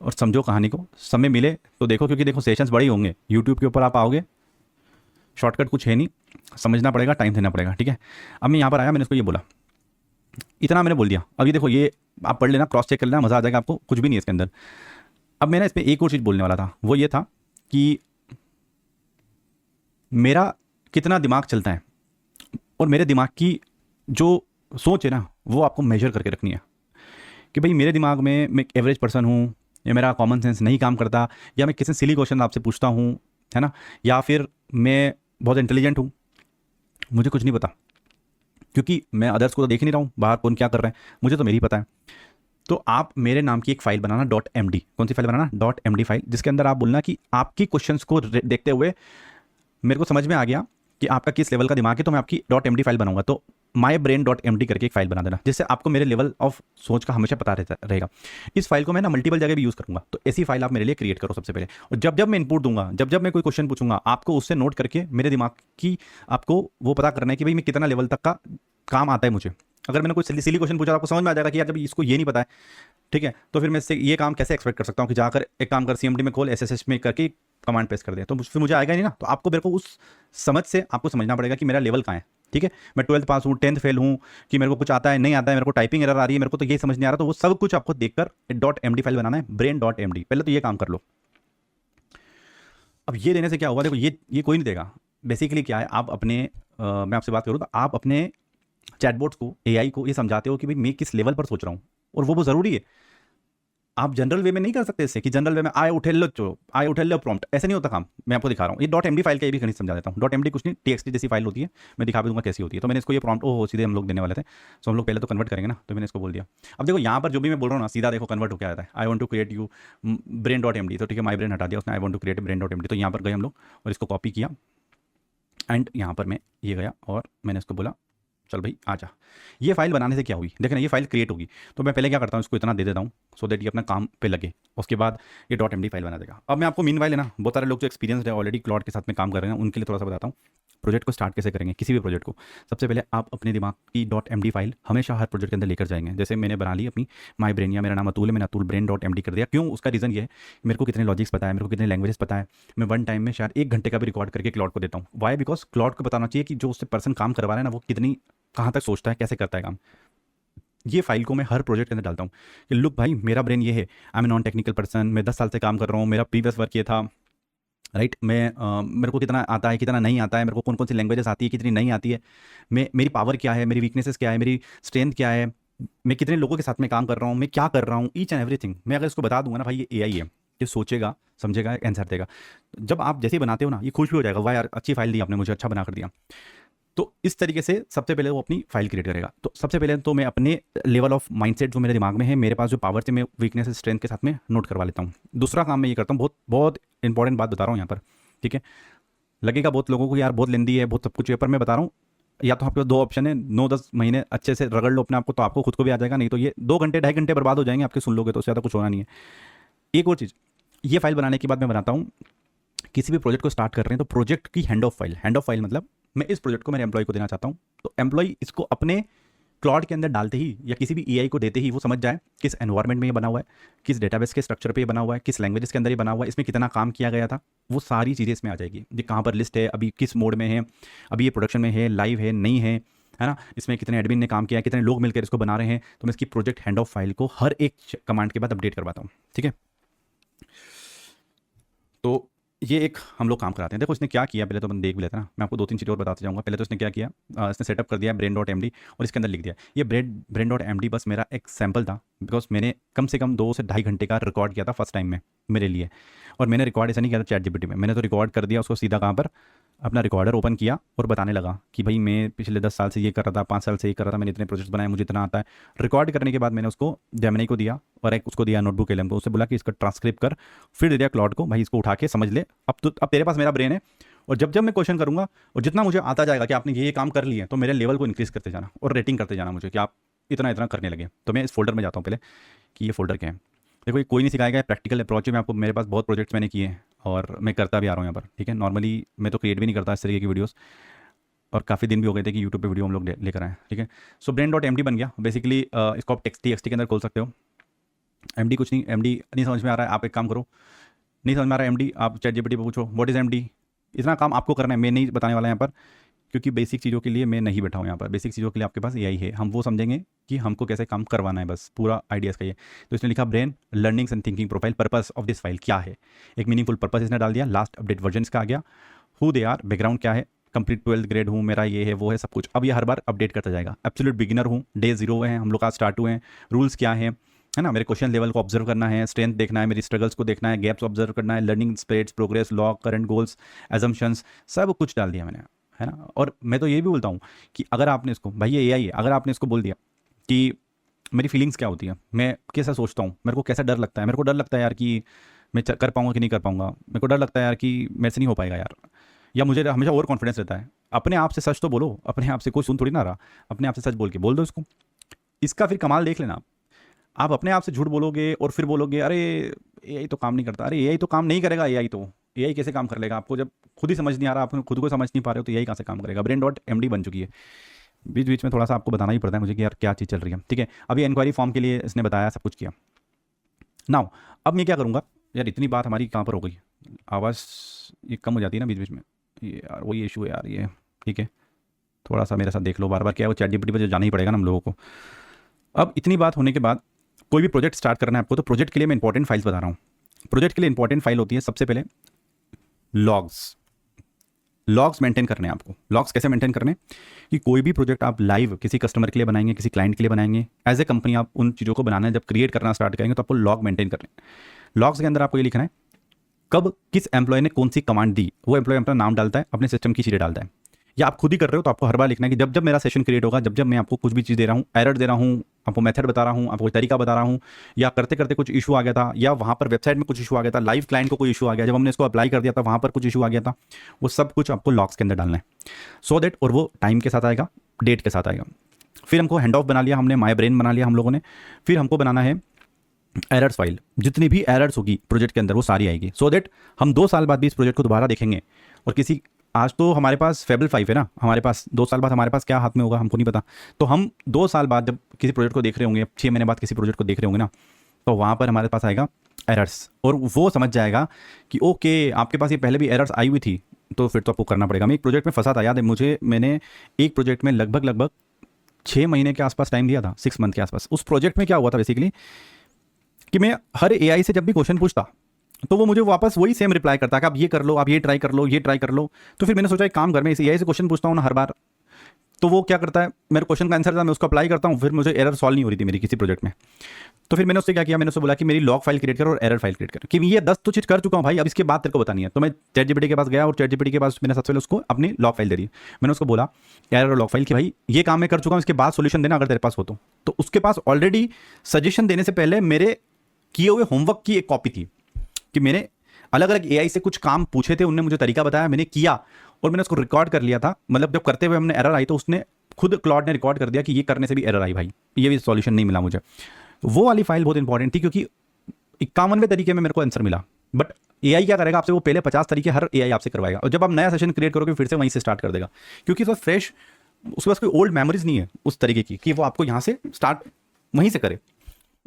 A: और समझो कहानी को। समय मिले तो देखो, क्योंकि देखो सेशंस बड़े ही होंगे। यूट्यूब के ऊपर आप आओगे, शॉर्टकट कुछ है नहीं, समझना पड़ेगा, टाइम देना पड़ेगा, ठीक है। अब मैं यहाँ पर आया, मैंने इसको ये बोला, इतना मैंने बोल दिया। अब ये देखो, ये आप पढ़ लेना, क्रॉस चेक कर लेना, मज़ा आ जाएगा आपको। कुछ भी नहीं है इसके अंदर। अब मैंने इसमें एक और चीज़ बोलने वाला था, वो ये था कि मेरा कितना दिमाग चलता है, और मेरे दिमाग की जो सोच है ना, वो आपको मेजर करके रखनी है। कि भाई मेरे दिमाग में मैं एक एवरेज पर्सन हूँ, या मेरा कॉमन सेंस नहीं काम करता, या मैं किसी सिली क्वेश्चन आपसे पूछता हूँ, है ना, या फिर मैं बहुत इंटेलिजेंट हूँ, मुझे कुछ नहीं पता, क्योंकि मैं अदर्स को तो देख नहीं रहा हूँ बाहर कौन क्या कर रहा है, मुझे तो मेरी पता है। तो आप मेरे नाम की एक फाइल बनाना .md। कौन सी फाइल बनाना, .md फाइल, जिसके अंदर आप बोलना कि आपकी क्वेश्चंस को देखते हुए मेरे को समझ में आ गया कि आपका किस लेवल का दिमाग है, तो मैं आपकी .md फाइल बनाऊंगा। तो mybrain.md करके एक फाइल बना देना, जिससे आपको मेरे लेवल ऑफ सोच का हमेशा पता रहेगा। इस फाइल को मैं ना मल्टीपल जगह भी यूज़ करूंगा, तो ऐसी फाइल आप मेरे लिए क्रिएट करो सबसे पहले। और जब जब मैं इनपुट दूंगा, जब जब मैं कोई क्वेश्चन पूछूंगा, आपको उससे नोट करके मेरे दिमाग की आपको वो पता करना है कि भाई मैं कितना लेवल तक का काम आता है मुझे। अगर मैंने कोई सिली क्वेश्चन पूछा, आपको समझ में आ जाएगा कि यार जब इसको ये नहीं पता है, ठीक है, तो फिर मैं इससे ये काम कैसे एक्सपेक्ट कर सकता हूँ कि जाकर एक काम कर CMD में खोल, SSH में करके कमांड पेस्ट कर दे, तो फिर मुझे आएगा ही नहीं ना। तो आपको मेरे को उस समझ से आपको समझना पड़ेगा कि मेरा लेवल कहाँ है, ठीक है। मैं 12th पास हूँ, 10th फेल हूँ, कि मेरे को कुछ आता है नहीं आता है, मेरे को टाइपिंग एरर आ रही है, मेरे को तो ये समझ नहीं आ रहा, तो वो सब कुछ आपको देखकर .md फाइल बनाना है, brain.md। पहले तो ये काम कर लो। अब ये देने से क्या होगा, देखो ये कोई नहीं देगा। बेसिकली क्या है, आप अपने मैं आपसे बात करूँ तो आप अपने चैटबॉट्स को, AI को ये समझाते हो कि भाई मैं किस लेवल पर सोच रहा हूँ, और वो ज़रूरी है। आप जनरल वे में नहीं कर सकते इससे, कि जनरल वे में आए उठे लो प्रॉम्प्ट, ऐसे नहीं होता काम। मैं आपको दिखा रहा हूँ, ये .md फाइल का ये भी गणित समझा देता हूँ। .md कुछ नहीं, TXT जैसी फाइल होती है, मैं दिखा भी दूंगा कैसी होती है। तो मैंने इसको ये प्रॉम्प्ट सीधे हम लोग देने वाले थे, सो हम लोग पहले तो कन्वर्ट करेंगे ना, तो मैंने इसको बोल दिया। अब देखो यहाँ पर जो भी मैं बोल रहा हूँ ना, सीधा देखो कन्वर्ट होकर आता है, I want to create you brain.md। तो ठीक है, माई ब्रेन हटा दिया उसने, आई वॉन्ट टू क्रिएट brain.md। तो यहाँ पर गए हम लोग और इसको कॉपी किया, एंड यहाँ पर मैं ये गया और मैंने इसको बोला चल भाई आ जा। ये फाइल बनाने से क्या हुई, देखें ना, ये फाइल क्रिएट होगी। तो मैं पहले क्या करता हूँ, इसको इतना दे देता हूँ सो दैट ये अपना काम पे लगे, उसके बाद ये .md फाइल बना देगा। अब मैं आपको मीनवाइल है ना, बहुत सारे लोग जो एक्सपीरियंस है ऑलरेडी क्लॉड के साथ में काम कर रहे हैं, उनके लिए थोड़ा सा बताता हूँ प्रोजेक्ट को स्टार्ट कैसे करेंगे। किसी भी प्रोजेक्ट को सबसे पहले आप अपने दिमाग की .md फाइल हमेशा हर प्रोजेक्ट के अंदर लेकर जाएंगे। जैसे मैंने बना ली अपनी माई ब्रेन, या मेरा नाम अतुल है, मैंने अतुल brain.md कर दिया। क्यों, उसका रीज़न ये है, मेरे को कितने लॉजिक्स पता है, मेरे को कितने लैंग्वेजेस पता है। मैं वन टाइम में शायद 1 घंटे का भी रिकॉर्ड करके क्लॉड को देता हूँ। वाई, बिकॉज क्लॉड को बताना चाहिए कि जो उससे पर्सन काम करवा रहा है ना, वो कितनी कहाँ तक सोचता है, कैसे करता है काम। ये फाइल को मैं हर प्रोजेक्ट के अंदर डालता हूँ कि लुक भाई मेरा ब्रेन ये है, I am non technical person, मैं 10 साल से काम कर रहा हूँ, मेरा प्रीवियस वर्क ये था, राइट। मेरे को कितना आता है, कितना नहीं आता है, मेरे को कौन कौन सी लैंग्वेजेस आती है, कितनी नहीं आती है, मेरी पावर क्या है, मेरी वीकनेसेस क्या है, मेरी स्ट्रेंथ क्या है, मैं कितने लोगों के साथ में काम कर रहा हूँ, मैं क्या कर रहा हूँ, ईच एंड एवरीथिंग। मैं अगर इसको बता दूंगा ना भाई ये एआई है, ये सोचेगा, समझेगा, आंसर देगा। जब आप जैसे ही बनाते हो ना, ये खुश भी हो जाएगा, वाह यार अच्छी फाइल दी आपने मुझे, अच्छा बना कर दिया। तो इस तरीके से सबसे पहले वो अपनी फाइल क्रिएट करेगा। तो सबसे पहले तो मैं अपने लेवल ऑफ माइंडसेट जो मेरे दिमाग में है, मेरे पास जो पावर थे, मैं वीकनेस स्ट्रेंथ के साथ में नोट करवा लेता हूँ। दूसरा काम मैं ये करता हूँ, बहुत बहुत इंपॉर्टेंट बात बता रहा हूँ यहाँ पर, ठीक है। लगेगा बहुत लोगों को यार बहुत लेंदी है, बहुत सब कुछ है, पर मैं बता रहा हूँ या तो आपके पास 2 ऑप्शन है, 9-10 महीने अच्छे से रगड़ लो अपने आप को, तो आपको खुद को भी आ जाएगा, नहीं तो ये 2 घंटे 2.5 घंटे बर्बाद हो जाएंगे आपके, सुन लोगे तो उससे ज़्यादा कुछ होना नहीं है। एक और चीज़, ये फाइल बनाने के बाद मैं बनाता हूँ, किसी भी प्रोजेक्ट को स्टार्ट कर रहे हैं तो प्रोजेक्ट की हैंड ऑफ फाइल मतलब मैं इस प्रोजेक्ट को मेरे एम्प्लॉय को देना चाहता हूँ, तो एम्प्लॉय इसको अपने क्लाउड के अंदर डालते ही या किसी भी एआई को देते ही वो समझ जाए किस एनवायरनमेंट में ये बना हुआ है, किस डेटाबेस के स्ट्रक्चर पे ये बना हुआ है, किस लैंग्वेजेस के अंदर ये बना हुआ है, इसमें कितना काम किया गया था, वो सारी चीज़ें इसमें आ जाएगी। ये कहाँ पर लिस्ट है, अभी किस मोड में है, अभी ये प्रोडक्शन में है, लाइव है, नहीं है ना, इसमें कितने एडमिन ने काम किया, कितने लोग मिलकर इसको बना रहे हैं। तो मैं इसकी प्रोजेक्ट हैंड ऑफ फाइल को हर एक कमांड के बाद अपडेट करवाता हूँ, ठीक है। तो ये एक हम लोग काम कराते हैं। देखो इसने क्या किया, पहले तो अपन देख भी लेते हैं ना, मैं आपको 2-3 चीज़ें और बताते जाऊँगा। पहले तो इसने क्या किया, इसने सेटअप कर दिया brain.md और इसके अंदर लिख दिया। ये brain.md बस मेरा एक सैम्पल था, बिकॉज मैंने कम से कम 2 से ढाई घंटे का रिकॉर्ड किया था फर्स्ट टाइम में मेरे लिए। और मैंने रिकॉर्ड ऐसा नहीं किया था चैट जीपीटी में, मैंने तो रिकॉर्ड कर दिया उसको सीधा, कहाँ पर, अपना रिकॉर्डर ओपन किया और बताने लगा कि भाई मैं पिछले 10 साल से ये कर रहा था, 5 साल से ये कर रहा था, मैंने इतने प्रोजेक्ट्स बनाए, मुझे इतना आता है। रिकॉर्ड करने के बाद मैंने उसको जेमिनी को दिया और एक उसको दिया नोटबुक एलएम को, उससे बोला कि इसका ट्रांसक्रिप्ट कर, फिर दे दिया क्लाउड को, भाई इसको उठा के समझ ले, अब तेरे पास मेरा ब्रेन है, और जब जब मैं क्वेश्चन करूंगा और जितना मुझे आता जाएगा कि आपने ये काम कर लिए तो मेरे लेवल को इंक्रीज करते जाना और रेटिंग करते जाना मुझे कि आप इतना इतना करने लगे। तो मैं इस फोल्डर में जाता हूँ पहले कि ये फोल्डर क्या है। देखो ये कोई नहीं सिखाएगा, प्रैक्टिकल अप्रोच में आपको, मेरे पास बहुत प्रोजेक्ट्स मैंने किए हैं और मैं करता भी आ रहा हूँ यहाँ पर, ठीक है। नॉर्मली मैं तो क्रिएट भी नहीं करता इस तरीके की वीडियोस, और काफ़ी दिन भी हो गए थे कि यूट्यूब पे वीडियो हम लोग लेकर आए, ठीक है। सो brain.md बन गया बेसिकली। इसको आप TXT के अंदर खोल सकते हो। एमडी कुछ नहीं, एमडी नहीं समझ में आ रहा है, आप एक काम करो, नहीं समझ में आ रहा है एमडी, आप चैट जीपीटी पे पूछो व्हाट इज़ एमडी। इतना काम आपको करना है, मैं नहीं बताने वाला यहाँ पर, क्योंकि बेसिक चीज़ों के लिए मैं नहीं बैठा हूँ यहाँ पर। बेसिक चीज़ों के लिए आपके पास एआई है, हम वो समझेंगे कि हमको कैसे काम करवाना है, बस पूरा आइडियाज़ का ये। तो इसने लिखा brain learnings and thinking profile, purpose of this file क्या है, एक मीनिंगफुल पर्पस इसने डाल दिया। लास्ट अपडेट वर्जन का आ गया, हु दे आर, बैकग्राउंड क्या है, कंप्लीट 12th ग्रेड हूँ, मेरा ये है वो है सब कुछ। अब ये हर बार अपडेट करता जाएगा। एब्सोल्यूट बिगिनर हूँ, डे 0 है, हम लोग आज स्टार्ट हुए हैं, रूल्स क्या है ना, मेरे क्वेश्चन लेवल को ऑब्जर्व करना है, स्ट्रेंथ देखना है, मेरी स्ट्रगल्स को देखना है, गैप्स ऑब्जर्व करना है, learning spreads, progress, log, current goals, assumptions, सब कुछ डाल दिया मैंने, है ना। और मैं तो ये भी बोलता हूँ कि अगर आपने इसको, भाई ये एआई है, अगर आपने इसको बोल दिया कि मेरी फीलिंग्स क्या होती है, मैं कैसा सोचता हूँ, मेरे को कैसा डर लगता है, मेरे को डर लगता है यार कि मैं कर पाऊंगा कि नहीं कर पाऊंगा, मेरे को डर लगता है यार कि मेरे से नहीं हो पाएगा यार, या मुझे हमेशा ओवर कॉन्फिडेंस रहता है, अपने आप से सच तो बोलो, अपने आप से कोई सुन थोड़ी ना रहा, अपने आप से सच बोल के बोल दो इसको। इसका फिर कमाल देख लेना, आप अपने आप से झूठ बोलोगे और फिर बोलोगे अरे एआई तो काम नहीं करता, अरे एआई तो काम नहीं करेगा, एआई कैसे काम कर लेगा, आपको जब खुद ही समझ नहीं आ रहा, आप खुद को समझ नहीं पा रहे हो, तो एआई कहाँ से काम करेगा। brain.md बन चुकी है। बीच बीच में थोड़ा सा आपको बताना ही पड़ता है मुझे कि यार क्या चीज़ चल रही है, ठीक है। अभी इंक्वायरी फॉर्म के लिए इसने बताया, सब कुछ किया। नाउ अब मैं क्या करूँगा यार, इतनी बात हमारी कहाँ पर हो गई, आवाज़ ये कम हो जाती है ना बीच बीच में, ये यार वही इशू है यार ये, ठीक है। थोड़ा सा मेरे साथ देख लो, बार बार क्या है वो चैट जीपीटी पर जाना ही पड़ेगा ना हम लोगों को। अब इतनी बात होने के बाद कोई भी प्रोजेक्ट स्टार्ट करना है आपको, तो प्रोजेक्ट के लिए मैं इंपॉर्टेंट फाइल्स बता रहा हूँ। प्रोजेक्ट के लिए इंपॉर्टेंट फाइल होती है सबसे पहले लॉग्स मेंटेन करने हैं आपको। लॉग्स कैसे मेंटेन करने, कि कोई भी प्रोजेक्ट आप लाइव किसी कस्टमर के लिए बनाएंगे, किसी क्लाइंट के लिए बनाएंगे, एज ए कंपनी आप उन चीज़ों को बनाना है, जब क्रिएट करना स्टार्ट करेंगे तो आपको लॉग मेंटेन करने हैं। लॉग्स के अंदर आपको ये लिखना है कब किस एम्प्लॉय ने कौन सी कमांड दी, वो एम्प्लॉय अपना नाम डालता है, अपने सिस्टम की चीज़ें डालता है, या आप खुद ही कर रहे हो तो आपको हर बार लिखना है कि जब जब मेरा सेशन क्रिएट होगा, जब जब मैं आपको कुछ भी चीज़ दे रहा हूँ, एरर दे रहा हूँ, आपको मेथड बता रहा हूँ, आपको कोई तरीका बता रहा हूँ, या करते करते कुछ इशू आ गया था, या वहाँ पर वेबसाइट में कुछ इशू आ गया था, लाइव क्लाइंट को कोई इशू आ गया, जब हमने इसको अप्लाई कर दिया था वहाँ पर कुछ इशू आ गया था, वो सब कुछ आपको लॉग्स के अंदर डालना है, सो दैट, और वो टाइम के साथ आएगा, डेट के साथ आएगा। फिर हमको हैंड ऑफ बना लिया हमने, माई ब्रेन बना लिया हम लोगों ने। फिर हमको बनाना है एरर्स फाइल, जितनी भी एरर्स होगी प्रोजेक्ट के अंदर वो सारी आएगी, सो दैट हम 2 साल बाद भी इस प्रोजेक्ट को दोबारा देखेंगे। और किसी, आज तो हमारे पास फेबल 5 है ना, हमारे पास 2 साल बाद हमारे पास क्या हाथ में होगा हमको नहीं पता, तो हम 2 साल बाद जब किसी प्रोजेक्ट को देख रहे होंगे, 6 महीने बाद किसी प्रोजेक्ट को देख रहे होंगे ना, तो वहाँ पर हमारे पास आएगा एरर्स, और वो समझ जाएगा कि ओके आपके पास ये पहले भी एरर्स आई हुई थी, तो फिर तो आपको करना पड़ेगा। मैं एक प्रोजेक्ट में फंसा था, याद है मुझे, मैंने एक प्रोजेक्ट में लगभग 6 महीने के आसपास टाइम दिया था, 6 मंथ के आसपास। उस प्रोजेक्ट में क्या हुआ था बेसिकली कि मैं हर एआई से जब भी क्वेश्चन पूछता तो वो मुझे वापस वही सेम रिप्लाई करता कि आप ये कर लो, आप ये ट्राई कर लो, ये ट्राई कर लो। तो फिर मैंने सोचा एक काम कर, मैं इस एआई से क्वेश्चन पूछता हूँ ना हर बार, तो वो क्या करता है, मेरे क्वेश्चन का आंसर था, मैं उसको अप्लाई करता हूँ, फिर मुझे एरर सॉल्व नहीं हो रही थी मेरी किसी प्रोजेक्ट में। तो फिर मैंने उससे क्या किया, मैंने उससे बोला कि मेरी लॉग फाइल क्रिएट कर और एरर फाइल क्रिएट कर, कि ये 10 तो चीज़ कर चुका हूँ भाई, अब इसके बाद तेरे को बतानी है। तो मैं चैट जीपीटी के पास गया और चैट जीपीटी के पास मैंने सबसे पहले उसको अपनी लॉग फाइल दे दी। मैंने उसको बोला एरर और लॉग फाइल कि भाई ये काम मैं कर चुका हूँ, इसके बाद सोल्यूशन देना अगर तेरे पास हो तो उसके पास ऑलरेडी सजेशन देने से पहले मेरे किए हुए होमवर्क की एक कॉपी थी कि मैंने अलग अलग एआई से कुछ काम पूछे थे, उन्होंने मुझे तरीका बताया, मैंने किया और मैंने उसको रिकॉर्ड कर लिया था। मतलब जब करते हुए हमने एरर आई तो उसने खुद क्लॉड ने रिकॉर्ड कर दिया कि ये करने से भी एरर आई भाई, ये भी सॉल्यूशन नहीं मिला मुझे। वो वाली फाइल बहुत इंपॉर्टेंट थी क्योंकि 51वें तरीके में मेरे को आंसर मिला। बट एआई क्या करेगा आपसे, वो पहले 50 तरीके हर एआई आपसे करवाएगा और जब आप नया सेशन क्रिएट करोगे फिर से वहीं से स्टार्ट कर देगा, क्योंकि उस वक्त फ्रेश, उसके पास कोई ओल्ड मेमोरीज नहीं है उस तरीके की कि वो आपको यहाँ से स्टार्ट वहीं से करे।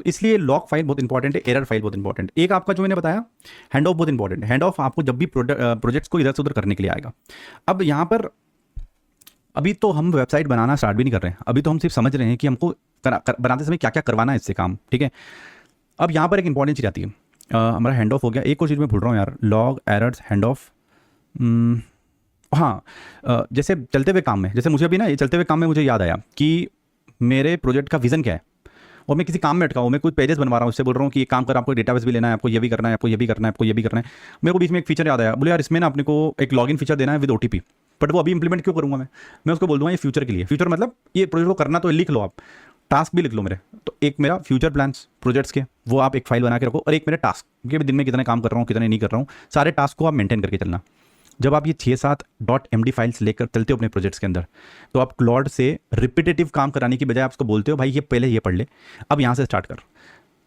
A: इसलिए लॉग फाइल बहुत इंपॉर्टेंट है, एरर फाइल बहुत इंपॉर्टेंट। एक आपका जो मैंने बताया हैंड ऑफ बहुत इंपॉर्टेंट है। हैंड ऑफ आपको जब भी प्रोजेक्ट्स को इधर से उधर करने के लिए आएगा। अब यहाँ पर अभी तो हम वेबसाइट बनाना स्टार्ट भी नहीं कर रहे हैं, अभी तो हम सिर्फ समझ रहे हैं कि हमको बनाते समय क्या क्या करवाना है इससे काम, ठीक है। अब यहाँ पर एक इंपॉर्टेंट चीज़ आती है, हमारा हैंड ऑफ हो गया, एक और चीज़ मैं भूल रहा हूँ यार, लॉग एरर्स हैंड ऑफ। हाँ, जैसे चलते हुए काम में, जैसे मुझे अभी ना ये चलते हुए काम में मुझे याद आया कि मेरे प्रोजेक्ट का विजन क्या है और मैं किसी काम में अटका हूँ, मैं कुछ पेजेस बनवा रहा हूँ, उससे बोल रहा हूँ कि ये काम कर, आपको डेटाबेस भी लेना है, आपको ये भी करना है, आपको ये भी करना है, आपको ये भी करना है। मेरे को बीच में एक फीचर याद आया, बोले यार इसमें ना अपने को एक लॉगिन फीचर देना है विद ओटीपी, बट वो अभी इंप्लीमेंट क्यों करूँगा मैं उसको बोल दूँगा ये फ्यूचर के लिए। फ्यूचर मतलब ये प्रोजेक्ट को करना तो लिख लो, आप टास्क भी लिख लो मेरे। तो एक मेरा फ्यूचर प्लान्स प्रोजेक्ट्स के वो आप एक फाइल बना के रखो, और एक मेरे टास्क कि दिन में कितने काम कर रहा हूँ कितने नहीं कर रहा हूँ, सारे टास्क को आप मेंटेन करके चलना। जब आप ये 6-7 .md फाइल्स लेकर चलते हो अपने प्रोजेक्ट्स के अंदर, तो आप क्लॉड से रिपीटेटिव काम कराने की बजाय आप उसको बोलते हो भाई ये पहले ये पढ़ ले, अब यहाँ से स्टार्ट कर।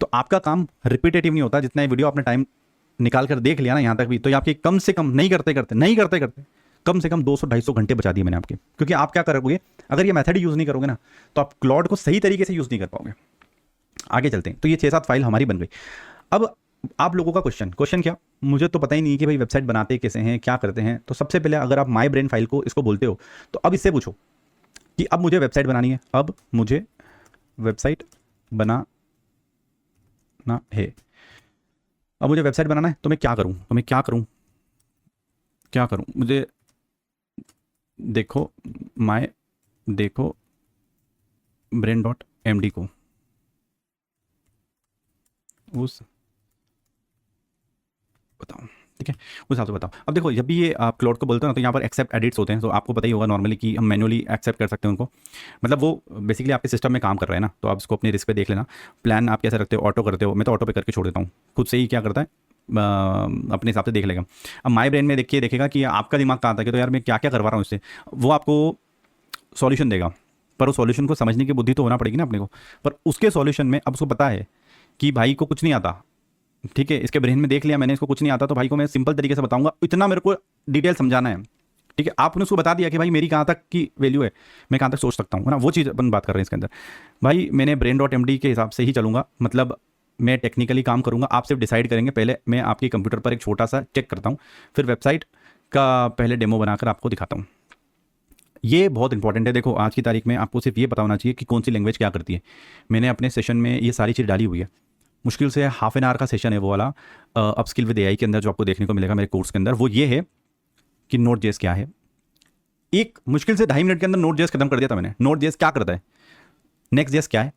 A: तो आपका काम रिपीटेटिव नहीं होता। जितना ये वीडियो आपने टाइम निकाल कर देख लिया ना यहाँ तक भी, तो ये आपके कम से कम नहीं करते कम से कम 200-250 घंटे बचा दिए मैंने आपके। क्योंकि आप क्या करोगे, अगर ये मेथड यूज़ नहीं करोगे ना तो आप क्लॉड को सही तरीके से यूज़ नहीं कर पाओगे। आगे चलते हैं। तो ये 6-7 फाइल हमारी बन गई। अब आप लोगों का क्वेश्चन क्या, मुझे तो पता ही नहीं है कि भाई वेबसाइट बनाते कैसे हैं, क्या करते हैं। तो सबसे पहले अगर आप माई ब्रेन फाइल को इसको बोलते हो तो अब इससे पूछो कि अब मुझे वेबसाइट बनानी है, अब मुझे वेबसाइट बनाना है, अब मुझे वेबसाइट बनाना है तो मैं क्या करूं, मुझे देखो brain.md को उस बताओ, ठीक है, उस हिसाब से बताओ। अब देखो जब भी ये आप क्लाउड को बोलते हो ना तो यहाँ पर एक्सेप्ट एडिट्स होते हैं, तो आपको पता ही होगा नॉर्मली कि हम मैनुअली एक्सेप्ट कर सकते हैं उनको। मतलब वो बेसिकली आपके सिस्टम में काम कर रहे हैं ना, तो आप इसको अपने रिस्क पे देख लेना। प्लान आप कैसे रखते हो, ऑटो करते हो, मैं तो ऑटो पे करके छोड़ देता हूँ, खुद से ही क्या करता है अपने हिसाब से देख लेगा। अब माई ब्रेन में देखेगा कि आपका दिमाग कहाँ था कि तो यार मैं क्या क्या करवा रहा हूँ इससे, वो आपको सॉल्यूशन देगा। पर उस सॉल्यूशन को समझने की बुद्धि तो होना पड़ेगी ना अपने को। पर उसके सॉल्यूशन में अब उसको पता है कि भाई को कुछ नहीं आता, ठीक है, इसके ब्रेन में देख लिया मैंने इसको कुछ नहीं आता, तो भाई को मैं सिंपल तरीके से बताऊंगा, इतना मेरे को डिटेल समझाना है, ठीक है। आपने उसको बता दिया कि भाई मेरी कहाँ तक की वैल्यू है, मैं कहाँ तक सोच सकता हूँ ना, वो चीज़ अपन बात कर रहे हैं इसके अंदर। भाई मैंने brain.md के हिसाब से ही चलूँगा, मतलब मैं टेक्निकली काम करूँगा, आप सिर्फ डिसाइड करेंगे। पहले मैं आपके कंप्यूटर पर एक छोटा सा चेक करता हूँ, फिर वेबसाइट का पहले डेमो बनाकर आपको दिखाता हूँ। ये बहुत इंपॉर्टेंट है। देखो आज की तारीख में आपको सिर्फ ये पता होना चाहिए कि कौन सी लैंग्वेज क्या करती है। मैंने अपने सेशन में ये सारी चीज़ डाली हुई है। मुश्किल से हाफ एन आवर का सेशन है वो वाला अपस्किल विद एआई के अंदर, जो आपको देखने को मिलेगा मेरे कोर्स के अंदर। वो ये है कि Node.js क्या है। एक मुश्किल से 2.5 मिनट के अंदर Node.js खत्म कर दिया था मैंने। Node.js क्या करता है, Next.js क्या है,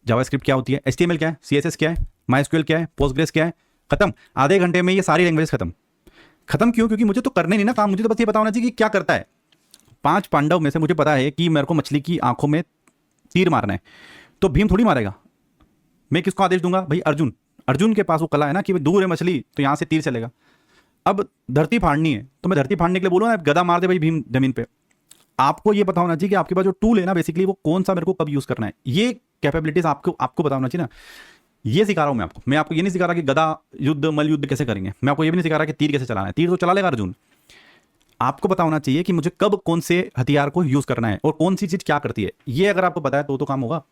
A: जावास्क्रिप्ट क्या होती है, HTML क्या है, CSS क्या है, MySQL क्या है, Postgres क्या है, खत्म। आधे घंटे में ये सारी लैंग्वेज खत्म क्यों? क्योंकि मुझे तो करने नहीं ना काम, मुझे तो बस ये पता होना चाहिए कि क्या करता है। 5 पांडव में से मुझे पता है कि मेरे को मछली की आंखों में तीर मारना है, तो भीम थोड़ी मारेगा। मैं किसको आदेश दूंगा, भाई अर्जुन के पास वो कला है ना कि दूर है मछली तो यहां से तीर चलेगा। अब धरती फाड़नी है तो मैं धरती फाड़ने के लिए बोलूँ ना गदा मार दे भाई भीम जमीन पे। आपको ये पता होना चाहिए कि आपके पास जो टूल है ना बेसिकली वो कौन सा मेरे को कब यूज करना है। ये कैपेबिलिटीज आपको पता होना चाहिए ना। ये सिखा रहा हूं मैं आपको ये नहीं सिखा रहा कि गदा युद्ध मल युद्ध कैसे करेंगे, मैं आपको ये भी नहीं सिखा रहा कि तीर कैसे चलाना है। तीर तो चला लेगा अर्जुन। आपको पता होना चाहिए कि मुझे कब कौन से हथियार को यूज करना है और कौन सी चीज क्या करती है। ये अगर आपको पता है तो काम होगा।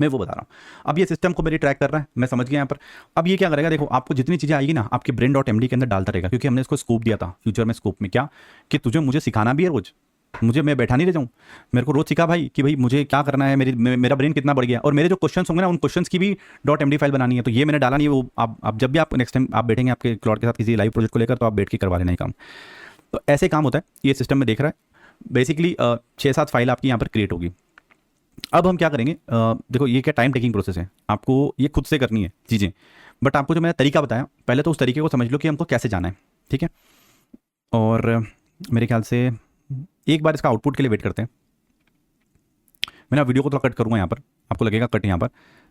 A: मैं वो बता रहा हूँ। अब ये सिस्टम को मेरी ट्रैक कर रहा है, मैं समझ गया यहाँ पर। अब ये क्या करेगा, देखो आपको जितनी चीज़ें आएगी ना आपके brain.md के अंदर डालता रहेगा, क्योंकि हमने इसको स्कोप दिया था फ्यूचर में। स्कोप में क्या कि तुझे मुझे सिखाना भी है रोज, मुझे मैं बैठा नहीं रह जाऊँ, मेरे को रोज सिखा भाई कि भाई मुझे क्या करना है, मेरा ब्रेन कितना बढ़ गया, और मेरे जो क्वेश्चन होंगे ना उन क्वेश्चंस की भी डॉट एमडी फाइल बनानी है। तो ये मैंने डाला नहीं है, वो आप जब भी आप नेक्स्ट टाइम आप बैठेंगे आपके क्लाउड के साथ किसी लाइव प्रोजेक्ट को लेकर, तो आप बैठ के करवा लेना ही काम। तो ऐसे काम होता है, ये सिस्टम में देख रहा है बेसिकली 6-7 फाइल आपकी यहाँ पर क्रिएट होगी। अब हम क्या करेंगे, देखो ये क्या टाइम टेकिंग प्रोसेस है, आपको ये खुद से करनी है चीज़ें, बट आपको जो मैंने तरीका बताया पहले तो उस तरीके को समझ लो कि हमको कैसे जाना है, ठीक है। और मेरे ख्याल से एक बार इसका आउटपुट के लिए वेट करते हैं। मैं ना वीडियो को थोड़ा कट करूँगा यहाँ पर, आपको लगेगा कट यहाँ पर।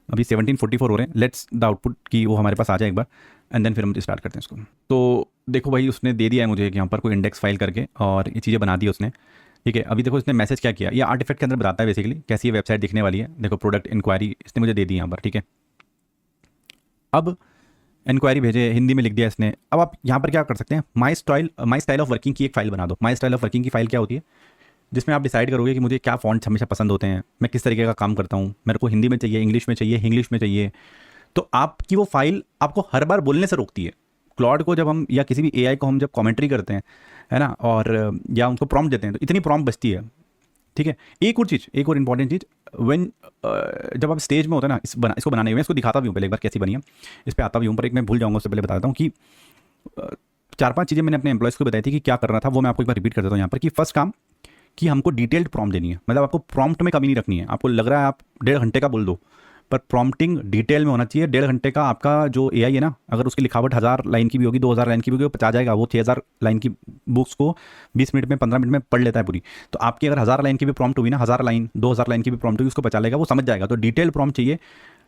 A: अभी 17:44 हो रहे हैं, लेट्स द आउटपुट की वो हमारे पास आ जाए एक बार, एंड देन फिर हम स्टार्ट करते हैं इसको। तो देखो भाई उसने दे दिया है मुझे यहाँ पर कोई इंडेक्स फाइल करके, और ये चीज़ें बना दी उसने, ठीक है। अभी देखो इसने मैसेज क्या किया, ये आर्टिफैक्ट के अंदर बताता है बेसिकली कैसी ये वेबसाइट दिखने वाली है। देखो प्रोडक्ट इंक्वायरी इसने मुझे दे दी यहाँ पर, ठीक है। अब इंक्वायरी भेजे, हिंदी में लिख दिया इसने। अब आप यहाँ पर क्या कर सकते हैं, माई स्टाइल ऑफ वर्किंग की एक फ़ाइल बना दो। माई स्टाइल ऑफ वर्किंग की फ़ाइल क्या होती है, जिसमें आप डिसाइड करोगे कि मुझे क्या फ़ॉन्ट्स हमेशा पसंद होते हैं, मैं किस तरीके का काम करता हूँ, मेरे को हिंदी में चाहिए, इंग्लिश में चाहिए, इंग्लिश में चाहिए। तो आपकी वो फाइल आपको हर बार बोलने से रोकती है। क्लॉड को जब हम या किसी भी एआई को हम जब कमेंट्री करते हैं, है ना, और या उनको प्रॉम्प्ट देते हैं, तो इतनी प्रॉम्प्ट बचती है, ठीक है। एक और चीज़, एक और इंपॉर्टेंट चीज़, व्हेन जब आप स्टेज में होते हैं ना, इसको बनाने में, इसको दिखाता भी हूँ पहले एक बार कैसी बनी है, इस पर आता भी हूँ, पर एक मैं भूल जाऊँगा उससे पहले बता देता हूँ कि 4-5 चीज़ें मैंने अपने एम्प्लॉयज़ को बताई थी कि क्या करना था, वो मैं आपको एक बार रिपीट कर देता हूँ यहाँ पर। कि फर्स्ट काम कि हमको डिटेल्ड प्रॉम्प्ट देनी है, मतलब आपको प्रॉम्प्ट में कमी नहीं रखनी है। आपको लग रहा है आप 1.5 घंटे का बोल दो, पर प्रॉम्प्टिंग डिटेल में होना चाहिए। 1.5 घंटे का आपका जो एआई है ना, अगर उसकी लिखावट 1000 लाइन की भी होगी, 2000 लाइन की भी होगी, वो पचा जाएगा। वो 6000 लाइन की बुक्स को 20 मिनट में, 15 मिनट में पढ़ लेता है पूरी। तो आपकी अगर 1000 लाइन की भी प्रॉम्प्ट हुई ना, 1000 लाइन, 2000 लाइन की भी प्रॉम्प्ट हुई, उसको पचा लेगा, वो समझ जाएगा। तो डिटेल प्रॉम्प्ट चाहिए।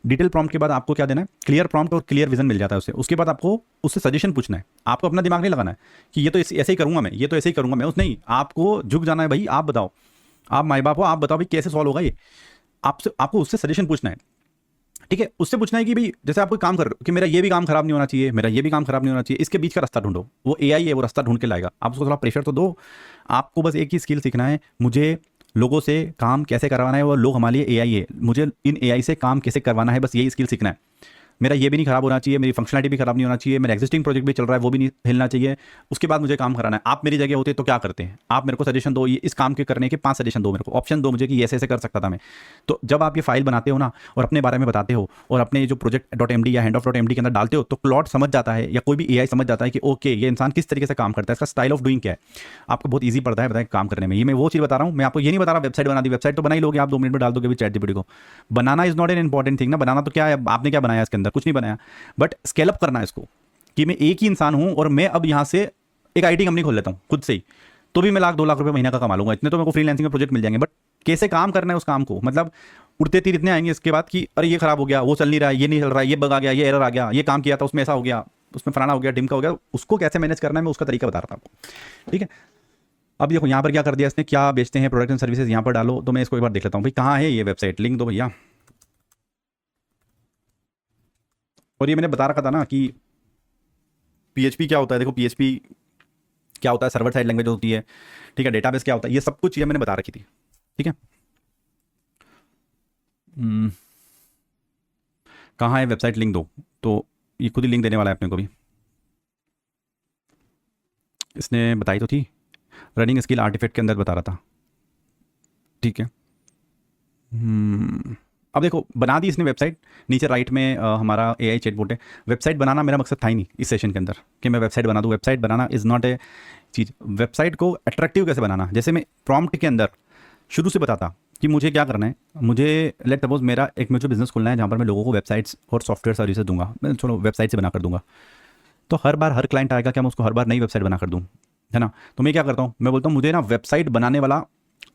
A: डिटेल प्रॉम्प्ट के बाद आपको क्या देना है, क्लियर प्रॉम्प्ट और क्लियर विजन मिल जाता है उसे। उसके बाद आपको उससे सजेशन पूछना है। आपको अपना दिमाग नहीं लगाना है कि ये तो ऐसे ही करूँगा मैं, ये तो ऐसे ही करूँगा मैं, उस नहीं, आपको झुक जाना है भाई। आप बताओ, आप माई बाप हो, आप बताओ भाई कैसे सॉल्व होगा ये। आपको उससे सजेशन पूछना है, ठीक है। उससे पूछना है कि भाई जैसे आप कोई काम कर रहे हो कि मेरा ये भी काम खराब नहीं होना चाहिए, मेरा ये भी काम खराब नहीं होना चाहिए, इसके बीच का रास्ता ढूंढो। वो एआई है, वो रास्ता ढूंढ के लाएगा। आप उसको थोड़ा प्रेशर तो दो। आपको बस एक ही स्किल सीखना है, मुझे लोगों से काम कैसे करवाना है, वो लोग हमारे लिए एआई है, मुझे इन एआई से काम कैसे करवाना है, बस यही स्किल सीखना है। मेरा ये भी नहीं खराब होना चाहिए, मेरी फंक्शनलिटी भी खराब नहीं होना चाहिए, मेरा एग्जिस्टिंग प्रोजेक्ट भी चल रहा है वो भी नहीं हिलना चाहिए। उसके बाद मुझे काम कराना है। आप मेरी जगह होते तो क्या करते हैं, आप मेरे को सजेशन दो, ये इस काम के करने के 5 सजेशन दो, मेरे को ऑप्शन दो मुझे कि ऐसे ऐसे कर सकता था मैं। तो जब आप ये फाइल बनाते हो ना और अपने बारे में बताते हो और अपने जो प्रोजेक्ट .md या हैंड-ऑफ.md के अंदर डालते हो, तो क्लॉड समझ जाता है या कोई भी एआई समझ जाता है कि ओके ये इंसान किस तरीके से काम करता है, इसका स्टाइल ऑफ डूइंग क्या है। आपको बहुत ईजी पड़ता है बताए काम करने में। ये मैं वो चीज़ बता रहा हूँ, मैं आपको ये नहीं बता रहा वेबसाइट बना दी। वेबसाइट तो बना ही लोगे आप, 2 मिनट में डाल दोगे भी चैटजीपीटी को। बनाना is not an important thing ना। बनाना तो क्या है, आपने क्या बनाया इसके अंदर, कुछ नहीं बनाया, बट स्केल अप करना है इसको कि मैं एक ही इंसान हूं और मैं अब यहां से एक आईटी कंपनी खोल लेता हूं खुद से ही, तो भी मैं 1-2 लाख रुपए महीना का कमा लूंगा। इतने तो मेरे को फ्रीलांसिंग में प्रोजेक्ट मिल जाएंगे, बट कैसे काम करना है उस काम को, मतलब उड़ते तीर इतने आएंगे इसके बाद कि अरे ये खराब हो गया, वो चल नहीं रहा है, ये नहीं चल रहा है, ये बग आ गया, ये एरर आ गया, ये काम किया था उसमें ऐसा हो गया, उसमें फलाना हो गया, ढिमका हो गया। उसको कैसे मैनेज करना है मैं उसका तरीका बता रहा था आपको, ठीक है। अब देखो यहाँ पर क्या कर दिया इसने, क्या बेचते हैं प्रोडक्ट एंड सर्विसेज, यहाँ पर डालो। तो मैं इसको एक बार देख लेता हूँ भाई कहाँ है ये वेबसाइट, लिंक दो भैया। और ये मैंने बता रखा था ना कि पीएचपी क्या होता है। देखो पीएचपी क्या होता है, सर्वर साइड लैंग्वेज होती है, ठीक है। डेटाबेस क्या होता है, ये सब कुछ चीज़ें मैंने बता रखी थी, ठीक है। कहाँ है वेबसाइट, लिंक दो। तो ये खुद ही लिंक देने वाला है अपने को भी, इसने बताई तो थी, रनिंग स्किल आर्टिफैक्ट के अंदर बता रहा था, ठीक है। अब देखो बना दी इसने वेबसाइट। नीचे राइट में हमारा एआई चैटबॉट है। वेबसाइट बनाना मेरा मकसद था ही नहीं इस सेशन के अंदर कि मैं वेबसाइट बना दूँ। Website banana is not a cheese. Website को अट्रैक्टिव कैसे बनाना, जैसे मैं प्रॉम्प्ट के अंदर शुरू से बताता कि मुझे क्या करना है। मुझे लेट सपोज मेरा एक मुझे बिजनेस खोलना है जहाँ पर मैं लोगों को वेबसाइट्स और सॉफ्टवेयर सर्विसेज दूंगा, मैं चलो वेबसाइट से बना कर दूंगा। तो हर बार हर क्लाइंट आएगा क्या मैं उसको हर बार नई वेबसाइट बना कर दूँ, है ना। तो मैं क्या करता हूँ, मैं बोलता हूँ मुझे ना वेबसाइट बनाने वाला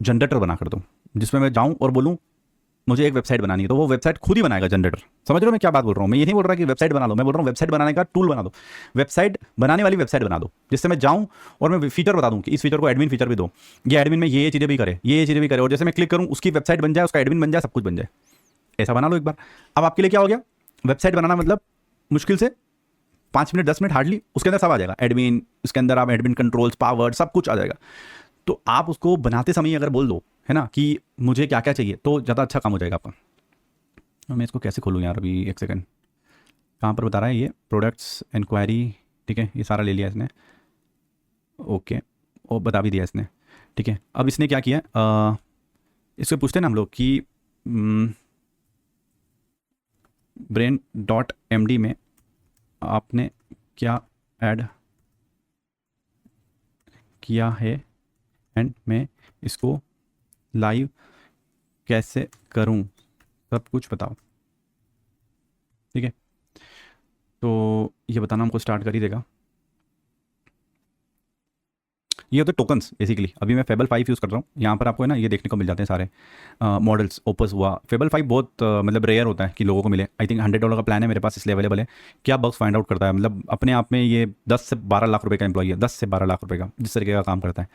A: जनरेटर बना कर दूँ, जिसमें मैं जाऊँ और बोलूँ मुझे एक वेबसाइट बनानी है, तो वो वेबसाइट खुद ही बनाएगा जनरेटर। समझ रहे हो मैं क्या बात बोल रहा हूँ। मैं ये नहीं बोल रहा कि वेबसाइट बना लो, मैं बोल रहा हूँ वेबसाइट बनाने का टूल बना दो। वेबसाइट बनाने वाली वेबसाइट बना दो, जिससे मैं जाऊँ और मैं फीचर बता दूँ कि इस फीचर को एडमिन फीचर भी दो, ये एडमिन में ये चीज़ें भी करे, ये चीज़ें भी करे, और जैसे मैं क्लिक करूँ उसकी वेबसाइट बन जाए, उसका एडमिन बन जाए, सब कुछ बन जाए। ऐसा बना लो एक बार। अब आपके लिए क्या हो गया, वेबसाइट बनाना मतलब मुश्किल से 5 मिनट 10 मिनट हार्डली, उसके अंदर सब आ जाएगा। एडमिन, उसके अंदर आप एडमिन कंट्रोल्स, पासवर्ड, सब कुछ आ जाएगा। तो आप उसको बनाते समय अगर बोल दो, है ना, कि मुझे क्या क्या चाहिए, तो ज़्यादा अच्छा काम हो जाएगा आपका। मैं इसको कैसे खोलूँ यार, अभी एक सेकंड। कहाँ पर बता रहा है ये, प्रोडक्ट्स इंक्वायरी, ठीक है, ये सारा ले लिया इसने, ओके, और बता भी दिया इसने, ठीक है, अब इसने क्या किया, इसको पूछते हैं ना हम लोग कि brain.md में आपने क्या ऐड किया है एंड मैं इसको लाइव कैसे करूं, सब कुछ बताओ। ठीक है, तो ये बताना हमको स्टार्ट कर ही देगा। ये होते टोकन्स बेसिकली। अभी मैं फेबल 5 यूज़ कर रहा हूँ, यहाँ पर आपको है ना ये देखने को मिल जाते हैं सारे मॉडल्स। ओपस हुआ, फेबल 5 बहुत मतलब रेयर होता है कि लोगों को मिले। आई थिंक $100 का प्लान है मेरे पास, इसलिए अवेलेबल है। क्या बग्स फाइंड आउट करता है, मतलब अपने आप में ये 10 से 12 लाख रुपए का एम्प्लॉई है, 10 से 12 लाख रुपए का जिस तरीके का काम करता है।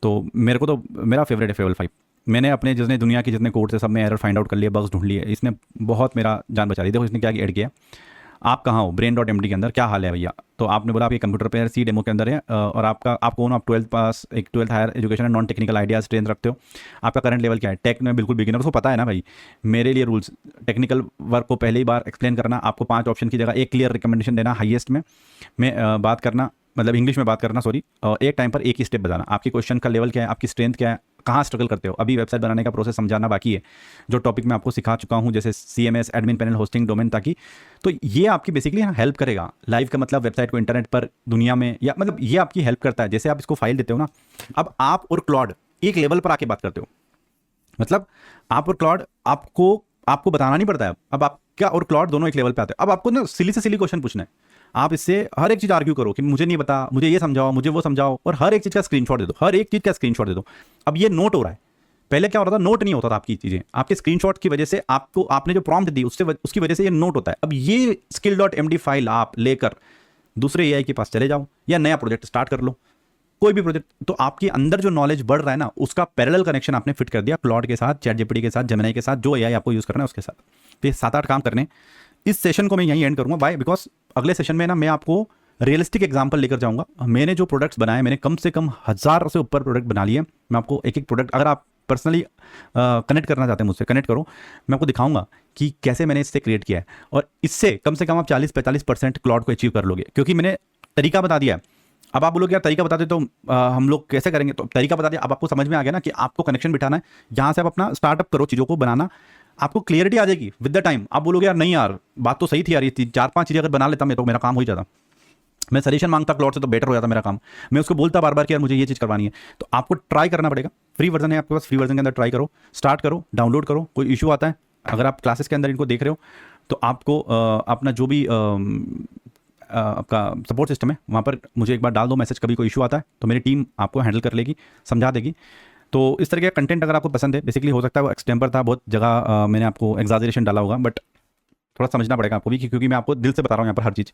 A: तो मेरे को तो मेरा फेवरेट है फेबल 5। मैंने अपने जितने दुनिया के जितने कोड थे सब में एरर फाइंड आउट कर लिए, बग्स ढूंढ लिए, इसने बहुत मेरा जान बचा ली। देखो इसने क्या ऐड किया, आप कहाँ हो brain.md के अंदर, क्या हाल है भैया। तो आपने बोला आपके कंप्यूटर पे सी डेमो के अंदर है, और आप कौन हो, आप 12th पास, एक 12th हायर एजुकेशन है, नॉन टेक्निकल आइडियाज स्ट्रेंथ रखते हो, आपका करंट लेवल क्या है, टेक में बिल्कुल बिगिनर। उसको पता है ना भाई मेरे लिए रूल्स, टेक्निकल वर्क को पहली बार एक्सप्लेन करना, आपको 5 ऑप्शन की जगह एक क्लियर रिकमेंडेशन देना, हाईएस्ट में बात करना, मतलब इंग्लिश में बात करना सॉरी, एक टाइम पर एक ही स्टेप बताना, आपकी क्वेश्चन का लेवल क्या है, आपकी स्ट्रेंथ क्या है, कहाँ स्ट्रगल करते हो। अभी वेबसाइट बनाने का प्रोसेस समझाना बाकी है, जो टॉपिक मैं आपको सिखा चुका हूँ, जैसे CMS, admin panel, hosting, domain, ताकि तो ये आपकी बेसिकली हेल्प करेगा। लाइव का मतलब वेबसाइट को इंटरनेट पर दुनिया में, या मतलब ये आपकी हेल्प करता है। जैसे आप इसको फाइल देते हो ना, अब आप और क्लॉड एक लेवल पर आके बात करते हो, मतलब आप और क्लॉड आपको बताना नहीं पड़ता है। अब आप क्या और क्लॉड दोनों एक लेवल पे आते हैं। अब आपको ना सिली से सिली क्वेश्चन पूछना है, आप इससे हर एक चीज़ आर्ग्यू करो कि मुझे नहीं पता, मुझे ये समझाओ, मुझे वो समझाओ, और हर एक चीज़ का स्क्रीनशॉट दे दो, हर एक चीज़ का स्क्रीनशॉट दे दो। अब ये नोट हो रहा है, पहले क्या हो रहा था, नोट नहीं होता था आपकी चीज़ें, आपके स्क्रीनशॉट की वजह से आपने जो प्रॉम्प्ट दी उसकी वजह से ये नोट होता है। अब ये skill.md फाइल आप लेकर दूसरे AI के पास चले जाओ, या नया प्रोजेक्ट स्टार्ट कर लो, कोई भी प्रोजेक्ट। तो आपके अंदर जो नॉलेज बढ़ रहा है ना, उसका पैरेलल कनेक्शन आपने फिट कर दिया क्लॉड के साथ, ChatGPT के साथ, जेमिनी के साथ, जो AI आपको यूज़ करना है उसके साथ। तो ये 7-8 काम करने। इस सेशन को मैं यहीं एंड करूँगा बाय, बिकॉज अगले सेशन में ना मैं आपको रियलिस्टिक एग्जांपल लेकर जाऊंगा। मैंने जो प्रोडक्ट्स बनाए, मैंने कम से कम 1000 से ऊपर प्रोडक्ट बना लिए। मैं आपको एक एक प्रोडक्ट, अगर आप पर्सनली कनेक्ट करना चाहते हैं मुझसे, कनेक्ट करो, मैं आपको दिखाऊंगा कि कैसे मैंने इससे क्रिएट किया है, और इससे कम से कम आप 40-45% क्लॉड को अचीव कर लोगे, क्योंकि मैंने तरीका बता दिया है। अब आप बोलोगे यार तरीका बताते तो हम लोग कैसे करेंगे, तो तरीका बता दिया। अब आपको समझ में आ गया ना कि आपको कनेक्शन बिठाना है, यहाँ से आप अपना स्टार्टअप करो, चीज़ों को बनाना, आपको क्लियरिटी आ जाएगी विद द टाइम। आप बोलोगे यार नहीं यार बात तो सही थी यार, ये 4-5 चीज़ें अगर बना लेता मैं तो मेरा काम हो ही जाता, मैं सजेशन मांगता क्लॉड से तो बेटर हो जाता मेरा काम, मैं उसको बोलता बार बार कि यार मुझे ये चीज़ करवानी है। तो आपको ट्राई करना पड़ेगा, फ्री वर्जन है आपके पास, फ्री वर्जन के अंदर ट्राई करो, स्टार्ट करो, डाउनलोड करो। कोई इशू आता है, अगर आप क्लासेस के अंदर इनको देख रहे हो, तो आपको अपना जो भी आपका सपोर्ट सिस्टम है वहाँ पर मुझे एक बार डाल दो मैसेज, कभी कोई इशू आता है तो मेरी टीम आपको हैंडल कर लेगी, समझा देगी। तो इस तरह का कंटेंट अगर आपको पसंद है, बेसिकली हो सकता है वो एक्सटेम्पर था, बहुत जगह मैंने आपको एग्जाजरेशन डाला होगा, बट थोड़ा समझना पड़ेगा आपको भी, क्योंकि मैं आपको दिल से बता रहा हूँ यहाँ पर हर चीज़।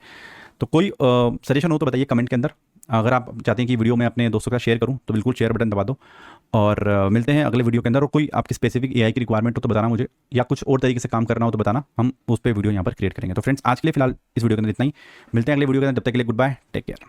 A: तो कोई सजेशन हो तो बताइए कमेंट के अंदर। अगर आप चाहते हैं कि वीडियो मैं अपने दोस्तों के साथ शेयर करूँ तो बिल्कुल शेयर बटन दबा दो, और मिलते हैं अगले वीडियो के अंदर। और कोई आपकी स्पेसिफिक AI की रिक्वायरमेंट हो तो बताना मुझे, या कुछ और तरीके से काम करना हो तो बताना, हम उस पर वीडियो यहाँ पर क्रिएट करेंगे। तो फ्रेंड्स आज के लिए फिलहाल इस वीडियो के अंदर इतना ही, मिलते हैं अगले वीडियो के अंदर, तब तक के लिए गुड बाय, टेक केयर।